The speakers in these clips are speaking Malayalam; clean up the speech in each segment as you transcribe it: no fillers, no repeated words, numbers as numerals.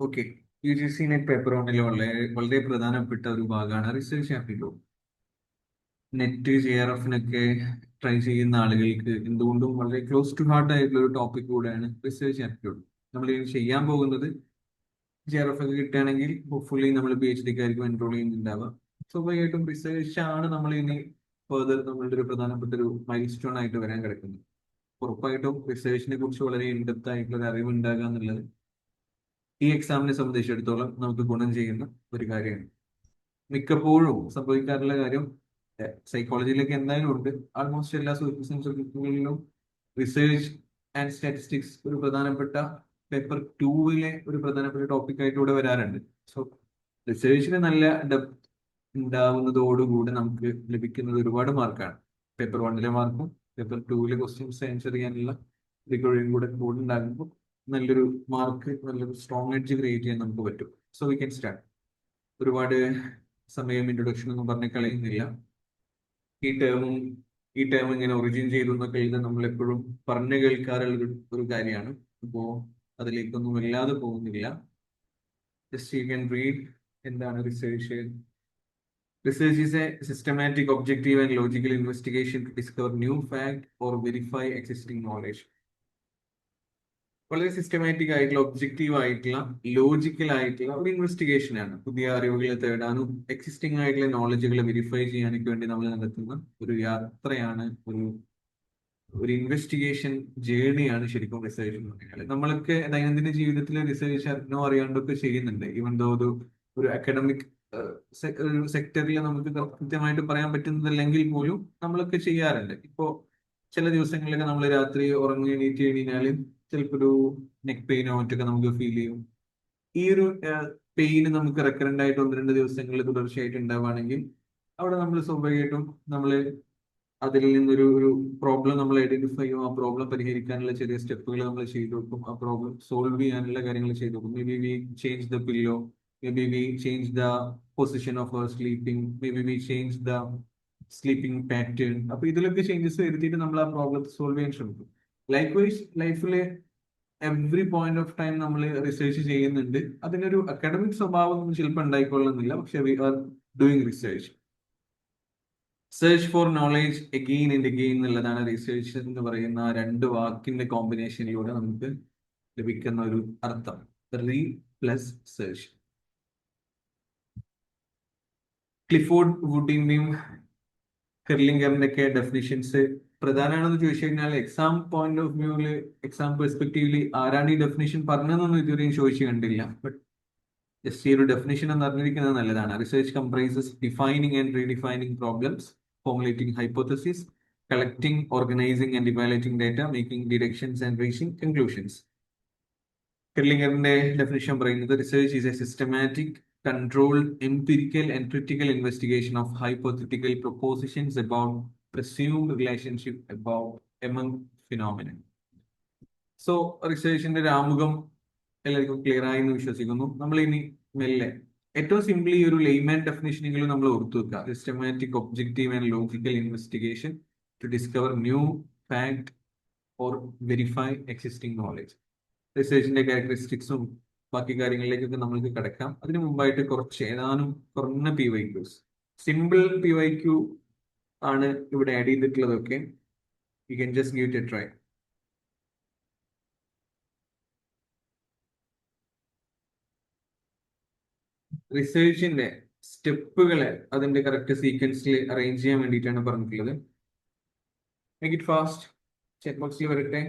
ഓക്കെ. UGC നെറ്റ് പേപ്പർ വണ്ണിലെ വളരെ വളരെ പ്രധാനപ്പെട്ട ഒരു ഭാഗമാണ് research aptitude. Net JRF try ചെയ്യുന്ന ആളുകൾക്ക് എന്തുകൊണ്ടും വളരെ ക്ലോസ് ടു ഹാർട്ട് ആയിട്ടുള്ള ഒരു ടോപ്പിക് കൂടെയാണ് റിസർച്ച് ആപ്റ്റിറ്റ്യൂഡ്. നമ്മൾ ഇനി ചെയ്യാൻ പോകുന്നത് JRF ഒക്കെ കിട്ടുകയാണെങ്കിൽ ഹോപ്പ്ഫുള്ളി നമ്മൾ PhD-ക്കായിരിക്കും എൻറോൾ ചെയ്യുന്നുണ്ടാവുക. സ്വാഭാവികമായിട്ടും റിസർച്ച് ആണ് നമ്മൾ ഇനി ഫർദർ നമ്മളുടെ ഒരു പ്രധാനപ്പെട്ട ഒരു മൈൽ സ്റ്റോൺ ആയിട്ട് വരാൻ കിടക്കുന്നത്. ഉറപ്പായിട്ടും റിസർച്ചിനെ കുറിച്ച് വളരെ ഇൻഡെപ്ത് ആയിട്ടുള്ള ഒരു അറിവ് ഉണ്ടാകുക എന്നുള്ളത് ഈ എക്സാമിനെ സംബന്ധിച്ചിടത്തോളം നമുക്ക് ഗുണം ചെയ്യുന്ന ഒരു കാര്യമാണ്. മിക്കപ്പോഴും സംഭവിക്കാറുള്ള കാര്യം സൈക്കോളജിയിലേക്ക് എന്തായാലും ഉണ്ട്. ആൾമോസ്റ്റ് എല്ലാ സോഷ്യൽ സയൻസ് സബ്ജക്റ്റുകളിലും റിസർച്ച് ആൻഡ് സ്റ്റാറ്റിസ്റ്റിക്സ് ഒരു പ്രധാനപ്പെട്ട പേപ്പർ 2-ലെ ഒരു പ്രധാനപ്പെട്ട ടോപ്പിക് ആയിട്ട് ഇവിടെ വരാറുണ്ട്. സോ റിസർച്ചിന് നല്ല ഡെപ്ത് ഉണ്ടാവുന്നതോടുകൂടി നമുക്ക് ലഭിക്കുന്നത് ഒരുപാട് മാർക്കാണ്. പേപ്പർ 1-ലെ മാർക്കും പേപ്പർ 2-ലെ ക്വസ്റ്റ്യൻസ് ആൻസർ ചെയ്യാനുള്ള റിക്കവറിയും കൂടെ ഉണ്ടാകുമ്പോൾ നല്ലൊരു മാർക്ക്, നല്ലൊരു സ്ട്രോങ് എഡ്ജ് ക്രിയേറ്റ് ചെയ്യാൻ നമുക്ക് പറ്റും. So we can start. ഒരുപാട് സമയം ഇൻട്രൊഡക്ഷൻ ഒന്നും പറഞ്ഞ് കളയുന്നില്ല. ഈ ടേമും ഈ ടേം ഇങ്ങനെ ഒറിജിൻ ചെയ്തു എന്നൊക്കെ ഇത് നമ്മൾ എപ്പോഴും പറഞ്ഞു കേൾക്കാറുള്ള ഒരു കാര്യമാണ്. അപ്പോ അതിലേക്കൊന്നും വല്ലാതെ പോകുന്നില്ല. ജസ്റ്റ് യു ക്യാൻ റീഡ് എന്താണ് research. Research is a systematic, objective, and logical investigation to discover new fact or verify existing knowledge. വളരെ സിസ്റ്റമാറ്റിക് ആയിട്ടുള്ള, ഒബ്ജക്റ്റീവ് ആയിട്ടുള്ള, ലോജിക്കൽ ആയിട്ടുള്ള ഒരു ഇൻവെസ്റ്റിഗേഷൻ ആണ്. പുതിയ അറിവുകൾ തേടാനും എക്സിസ്റ്റിംഗ് ആയിട്ടുള്ള നോളജുകൾ വെരിഫൈ ചെയ്യാനൊക്കെ വേണ്ടി നമ്മൾ നടത്തുന്ന ഒരു യാത്രയാണ്, ഒരു ഒരു ഇൻവെസ്റ്റിഗേഷൻ ജേണിയാണ് ശരിക്കും റിസർച്ച് എന്ന് പറഞ്ഞാൽ. നമ്മളൊക്കെ ദൈനംദിന ജീവിതത്തിൽ റിസർച്ച് അറിഞ്ഞോ അറിയാണ്ടൊക്കെ ചെയ്യുന്നുണ്ട്. ഈവൻ ദോ ഒരു അക്കാഡമിക് ഒരു സെക്ടറിൽ നമുക്ക് കൃത്യമായിട്ട് പറയാൻ പറ്റുന്നതല്ലെങ്കിൽ പോലും നമ്മളൊക്കെ ചെയ്യാറുണ്ട്. ഇപ്പോ ചില ദിവസങ്ങളിലൊക്കെ നമ്മൾ രാത്രി ഉറങ്ങി എണീറ്റ് കഴിഞ്ഞാൽ ചിലപ്പോൾ ഒരു നെക്ക് പെയിനോ മറ്റൊക്കെ നമുക്ക് ഫീൽ ചെയ്യും. ഈ ഒരു പെയിന് നമുക്ക് റെക്കറന്റ് ആയിട്ട് 1-2 ദിവസങ്ങളിൽ തുടർച്ചയായിട്ട് ഉണ്ടാവുകയാണെങ്കിൽ അവിടെ നമ്മൾ സ്വാഭാവികമായിട്ടും നമ്മൾ അതിൽ നിന്നൊരു ഒരു പ്രോബ്ലം നമ്മൾ ഐഡന്റിഫൈ ചെയ്യും. ആ പ്രോബ്ലം പരിഹരിക്കാനുള്ള ചെറിയ സ്റ്റെപ്പുകൾ നമ്മൾ ചെയ്തു വെക്കും. ആ പ്രോബ്ലം സോൾവ് ചെയ്യാനുള്ള കാര്യങ്ങൾ ചെയ്തു വെക്കും. Maybe we change the pillow, maybe we change the position of our sleeping, maybe we change the sleeping pattern. അപ്പൊ ഇതിലൊക്കെ ചേഞ്ചസ് വരുത്തിയിട്ട് നമ്മൾ ആ പ്രോബ്ലം സോൾവ് ചെയ്യാൻ ശ്രമിക്കും. ലൈക്ക് വൈസ് ലൈഫിലെ എവറി പോയിന്റ് ഓഫ് ടൈം നമ്മൾ റിസർച്ച് ചെയ്യുന്നുണ്ട്. അതിനൊരു അക്കാഡമിക് സ്വഭാവം ചിലപ്പോൾ ഉണ്ടായിക്കൊള്ളുന്നില്ല, പക്ഷെ we are doing research. Search for knowledge again and again എന്നുള്ളതാണ് റിസർച്ച് എന്ന് പറയുന്ന രണ്ട് വാക്കിന്റെ കോമ്പിനേഷനിലൂടെ നമുക്ക് ലഭിക്കുന്ന ഒരു അർത്ഥം. Read plus search. ക്ലിഫോർഡ് വുഡിന്റെയും കെർലിംഗറിന്റെ ഒക്കെ ഡെഫിനിഷൻസ് പ്രധാനമാണെന്ന് ചോദിച്ചു കഴിഞ്ഞാൽ എക്സാം പോയിന്റ് ഓഫ് വ്യൂവില്, എക്സാം പെർസ്പെക്റ്റീവില് ആരാണ് ഈ ഡെഫിനിഷൻ പറഞ്ഞതെന്നൊന്നും ഇതുവരെയും ചോദിച്ചു കണ്ടില്ല. ബട്ട് ജസ്റ്റ് ഈ ഒരു ഡെഫിനിഷൻ എന്ന് അറിഞ്ഞിരിക്കുന്നത് നല്ലതാണ്. Research comprises defining and redefining problems, formulating hypotheses, collecting, organizing and evaluating data, making deductions and reaching conclusions. കെർലിംഗറിന്റെ ഡെഫിനിഷൻ പറയുന്നത് research is a systematic, controlled, empirical and critical investigation of hypothetical propositions about presumed relationship about among phenomena. So റിസർച്ചിന്റെ ഒരു ആമുഖം എല്ലാവർക്കും ക്ലിയർ ആയി എന്ന് വിശ്വസിക്കുന്നു. നമ്മൾ ഇനി മെല്ലെ ഏറ്റവും സിംപ്ലി ഒരു ലെയ്മാൻ ഡെഫിനേഷനെങ്കിലും നമ്മൾ ഓർത്തു വെക്കുക. Systematic, objective and logical investigation to discover new fact or verify existing knowledge. റിസർച്ചിന്റെ ക്യാരക്ടറിസ്റ്റിക്സും ബാക്കി കാര്യങ്ങളിലേക്കൊക്കെ നമ്മൾക്ക് കിടക്കാം. അതിനു മുമ്പായിട്ട് ഏതാനും കുറഞ്ഞ PYQs, സിമ്പിൾ PYQ ആണ് ഇവിടെ ആഡ് ചെയ്തിട്ടുള്ളതൊക്കെ. You can just give it a try. റിസർച്ചിന്റെ സ്റ്റെപ്പുകളെ അതിന്റെ കറക്റ്റ് സീക്വൻസിൽ അറേഞ്ച് ചെയ്യാൻ വേണ്ടിയിട്ടാണ് പറഞ്ഞിട്ടുള്ളത്. Make it fast. ചെക്ക് ബോക്സിൽ വരട്ടെ.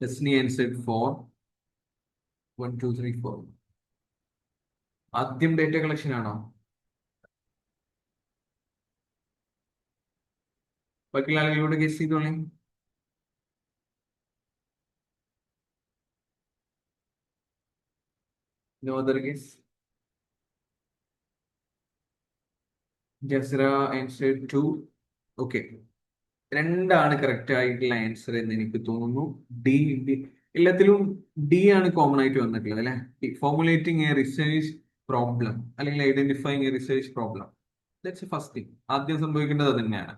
Destiny answered 4. 1, 2, 3, 4. ആദ്യം ഡേറ്റ കളക്ഷൻ ആണോ? ബാക്കിയുള്ള ആളുകളോട് ഗസ് ചെയ്തോളേ. No other guess. ജസ്ര ആൻസർ 2. ഓക്കെ, 2 ആണ് കറക്റ്റ് ആയിട്ടുള്ള ആൻസർ എന്ന് എനിക്ക് തോന്നുന്നു. ഡി. എല്ലാത്തിലും ഡി ആണ് കോമൺ ആയിട്ട് വന്നിട്ടുള്ളത് അല്ലെ. ഫോർമുലേറ്റിംഗ് എ റിസർച്ച് പ്രോബ്ലം അല്ലെങ്കിൽ identifying A research problem, that's first thing. ആദ്യം സംഭവിക്കേണ്ടത് അത് തന്നെയാണ്.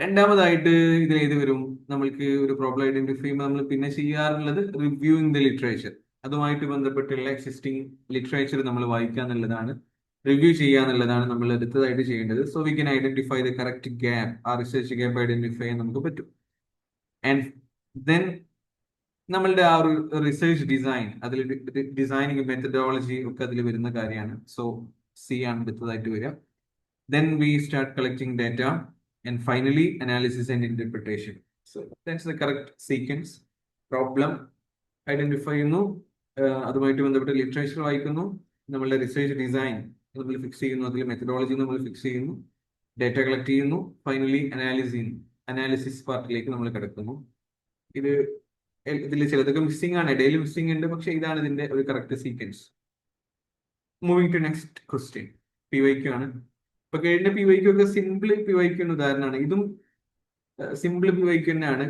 രണ്ടാമതായിട്ട് ഇതിൽ ഏത് വരും? നമ്മൾക്ക് ഒരു പ്രോബ്ലം ഐഡന്റിഫൈ ചെയ്യുമ്പോൾ നമ്മൾ പിന്നെ ചെയ്യാറുള്ളത് റിവ്യൂയിങ് ദ ലിറ്ററേച്ചർ. അതുമായിട്ട് ബന്ധപ്പെട്ടുള്ള എക്സിസ്റ്റിംഗ് ലിറ്ററേച്ചർ നമ്മൾ വായിക്കുക എന്നുള്ളതാണ്, റിവ്യൂ ചെയ്യുക എന്നുള്ളതാണ് നമ്മൾ അടുത്തതായിട്ട് ചെയ്യേണ്ടത്. So we can identify the correct gap, ആ റിസർച്ച് ഗ്യാപ്പ് ഐഡന്റിഫൈ ചെയ്യാൻ നമുക്ക് പറ്റും. ആൻഡ് ദെൻ നമ്മളുടെ ആ ഒരു റിസർച്ച് ഡിസൈൻ, അതിൽ ഡിസൈനിങ് മെത്തഡോളജി ഒക്കെ അതിൽ വരുന്ന കാര്യമാണ്. സോ സി ആണ് അടുത്തതായിട്ട് വരിക. Then we start collecting data, and finally analysis and interpretation. So that's the correct sequence. Problem identify ചെയ്യുന്നു, അതുമായിട്ട് ബന്ധപ്പെട്ട് ലിറ്ററേച്ചർ വായിക്കുന്നു, നമ്മളുടെ റിസർച്ച് ഡിസൈൻ നമ്മൾ ഫിക്സ് ചെയ്യുന്നു, അതിൽ മെത്തഡോളജി നമ്മൾ ഫിക്സ് ചെയ്യുന്നു, ഡേറ്റ കളക്ട് ചെയ്യുന്നു, ഫൈനലി അനാലിസിസ് പാർട്ടിലേക്ക് നമ്മൾ കിടക്കുന്നു. ഇതിൽ ചിലതൊക്കെ മിസ്സിംഗ് ആണ്, ഇടയിൽ മിസ്സിംഗ് ഉണ്ട്, പക്ഷെ ഇതാണ് ഇതിന്റെ ഒരു correct sequence. Moving to next question, PYQ ആണ്. ഇപ്പൊ കഴിഞ്ഞ PYQ ഒക്കെ സിമ്പിൾ PYQ ഉദാഹരണമാണ്. ഇതും സിമ്പിൾ PYQ തന്നെയാണ്.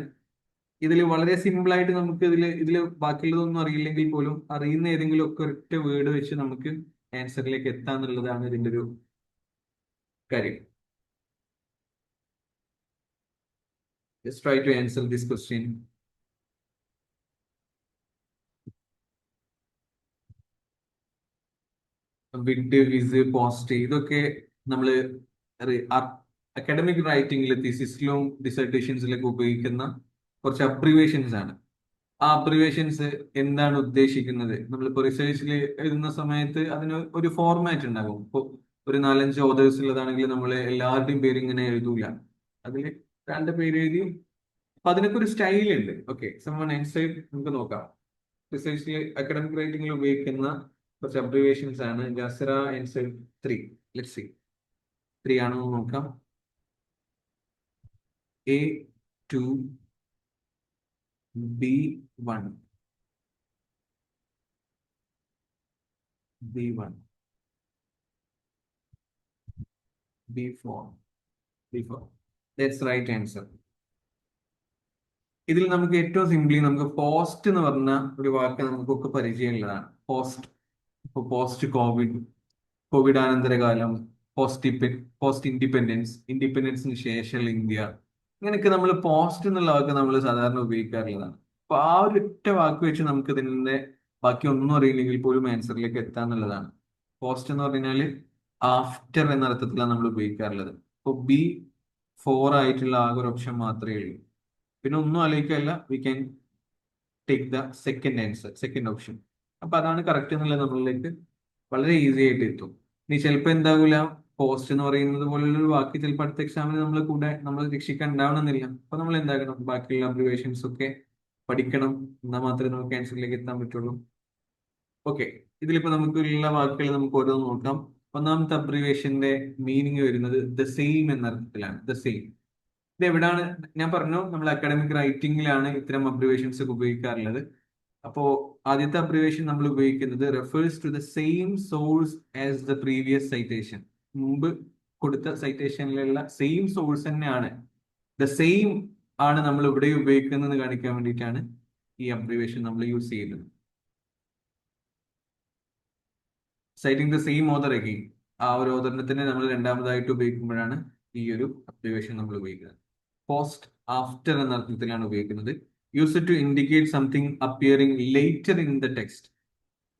ഇതിൽ വളരെ സിമ്പിൾ ആയിട്ട് നമുക്ക് ഇതിൽ ബാക്കിയുള്ളതൊന്നും അറിയില്ലെങ്കിൽ പോലും അറിയുന്ന ഏതെങ്കിലും ഒക്കെ ഒരൊറ്റ വേർഡ് വെച്ച് നമുക്ക് ആൻസറിലേക്ക് എത്താന്നുള്ളതാണ് ഇതിന്റെ ഒരു കാര്യം. Just try to answer this question. Vide, viz, post, ഇതൊക്കെ നമ്മൾ അക്കാഡമിക് റൈറ്റിംഗിൽ തീസിസിലും ഡിസർട്ടേഷൻസിലൊക്കെ ഉപയോഗിക്കുന്ന കുറച്ച് അബ്രിവേഷൻസ് ആണ്. ആ അബ്രിവേഷൻസ് എന്താണ് ഉദ്ദേശിക്കുന്നത്? നമ്മളിപ്പോ റിസർച്ചിൽ എഴുതുന്ന സമയത്ത് അതിന് ഒരു ഫോർമാറ്റ് ഉണ്ടാകും. ഇപ്പൊ ഒരു 4-5 ഓതേഴ്സ് ഉള്ളതാണെങ്കിൽ നമ്മൾ എല്ലാവരുടെയും പേര് ഇങ്ങനെ എഴുതൂല, അതിൽ 2 പേര് എഴുതി. അപ്പൊ അതിനൊക്കെ ഒരു സ്റ്റൈൽ ഉണ്ട്. ഓക്കെ, സമ്മൺ ആൻസർ നമുക്ക് നോക്കാം. റിസർച്ചിൽ അക്കാഡമിക് റൈറ്റിംഗിൽ ഉപയോഗിക്കുന്ന കുറച്ച് അബ്രിവേഷൻസ് ആണ്. ജാസിറ ആൻസർ 3. ലെറ്റ്സ് സീ 3 ആണോ നോക്കാം. A2, B1, B1, B4, B4. That's right answer. ഇതിൽ നമുക്ക് ഏറ്റവും സിംപ്ലി നമുക്ക് പോസ്റ്റ് എന്ന് പറഞ്ഞ ഒരു വാക്ക് നമുക്കൊക്കെ പരിചയമുള്ളതാണ്. പോസ്റ്റ്, ഇപ്പൊ പോസ്റ്റ് കോവിഡ് അനന്തരകാലം, പോസ്റ്റ് ഇൻഡിപെൻഡൻസിന് ശേഷം ഇന്ത്യ, ഇങ്ങനെയൊക്കെ നമ്മൾ പോസ്റ്റ് എന്നുള്ള വാക്ക് നമ്മൾ സാധാരണ ഉപയോഗിക്കാറുള്ളതാണ്. അപ്പൊ ആ ഒരു ഒറ്റ വാക്ക് വെച്ച് നമുക്ക് ഇതിന്റെ ബാക്കി ഒന്നും അറിയില്ലെങ്കിൽ പോലും ആൻസറിലേക്ക് എത്താന്നുള്ളതാണ്. പോസ്റ്റ് എന്ന് പറഞ്ഞാല് ആഫ്റ്റർ എന്ന അർത്ഥത്തിലാണ് നമ്മൾ ഉപയോഗിക്കാറുള്ളത്. ഇപ്പൊ B4 ആയിട്ടുള്ള ആകെ ഒരു ഓപ്ഷൻ മാത്രമേ ഉള്ളൂ. പിന്നെ ഒന്നും ആലോചിക്കല്ല, we can take the second answer, second option. അപ്പൊ അതാണ് കറക്റ്റ് എന്നുള്ളത് നമ്മളിലേക്ക് വളരെ ഈസി ആയിട്ട് എത്തും. ഇനി ചിലപ്പോൾ എന്താകില്ല, പോസ്റ്റ് എന്ന് പറയുന്നത് പോലുള്ള ഒരു വാക്ക് ചിലപ്പോൾ അടുത്ത എക്സാമിന് നമ്മൾ രക്ഷിക്കാൻ ഉണ്ടാവണമെന്നില്ല. അപ്പൊ നമ്മൾ എന്താക്കണം, ബാക്കിയുള്ള അബ്രിവേഷൻസ് ഒക്കെ പഠിക്കണം, എന്നാൽ മാത്രമേ നമുക്ക് ആൻസറിലേക്ക് എത്താൻ പറ്റുള്ളൂ. ഓക്കെ, ഇതിലിപ്പോ നമുക്കുള്ള വാക്കുകൾ നമുക്ക് ഓരോന്ന് നോക്കാം. ഒന്നാമത്തെ അബ്രിവേഷന്റെ മീനിങ് വരുന്നത് ദ സെയിം എന്ന അർത്ഥത്തിലാണ്. ദ സെയിം ഇത് എവിടാണ്? ഞാൻ പറഞ്ഞു, നമ്മൾ അക്കാഡമിക് റൈറ്റിംഗിലാണ് ഇത്തരം അബ്രിവേഷൻസ് ഒക്കെ ഉപയോഗിക്കാറുള്ളത്. അപ്പോ ആദ്യത്തെ അബ്രിവേഷൻ നമ്മൾ ഉപയോഗിക്കുന്നത് refers to the same source as the previous citation. മുമ്പ് കൊടുത്ത സൈറ്റേഷനിലുള്ള സെയിം സോഴ്സ് തന്നെയാണ്, ദ സെയിം ആണ് നമ്മൾ ഇവിടെ ഉപയോഗിക്കുന്നത് കാണിക്കാൻ വേണ്ടിയിട്ടാണ് ഈ അബ്രിവേഷൻ നമ്മൾ യൂസ് ചെയ്യുന്നത്. Citing the same author again, ആ ഒരു ഓതറിനെ തന്നെ നമ്മൾ രണ്ടാമതായിട്ട് ഉപയോഗിക്കുമ്പോഴാണ് ഈ ഒരു അബ്രിവേഷൻ നമ്മൾ ഉപയോഗിക്കുന്നത്. പോസ്റ്റ് ആഫ്റ്റർ എന്ന അർത്ഥത്തിലാണ് ഉപയോഗിക്കുന്നത്. Use to indicate something appearing later in the text.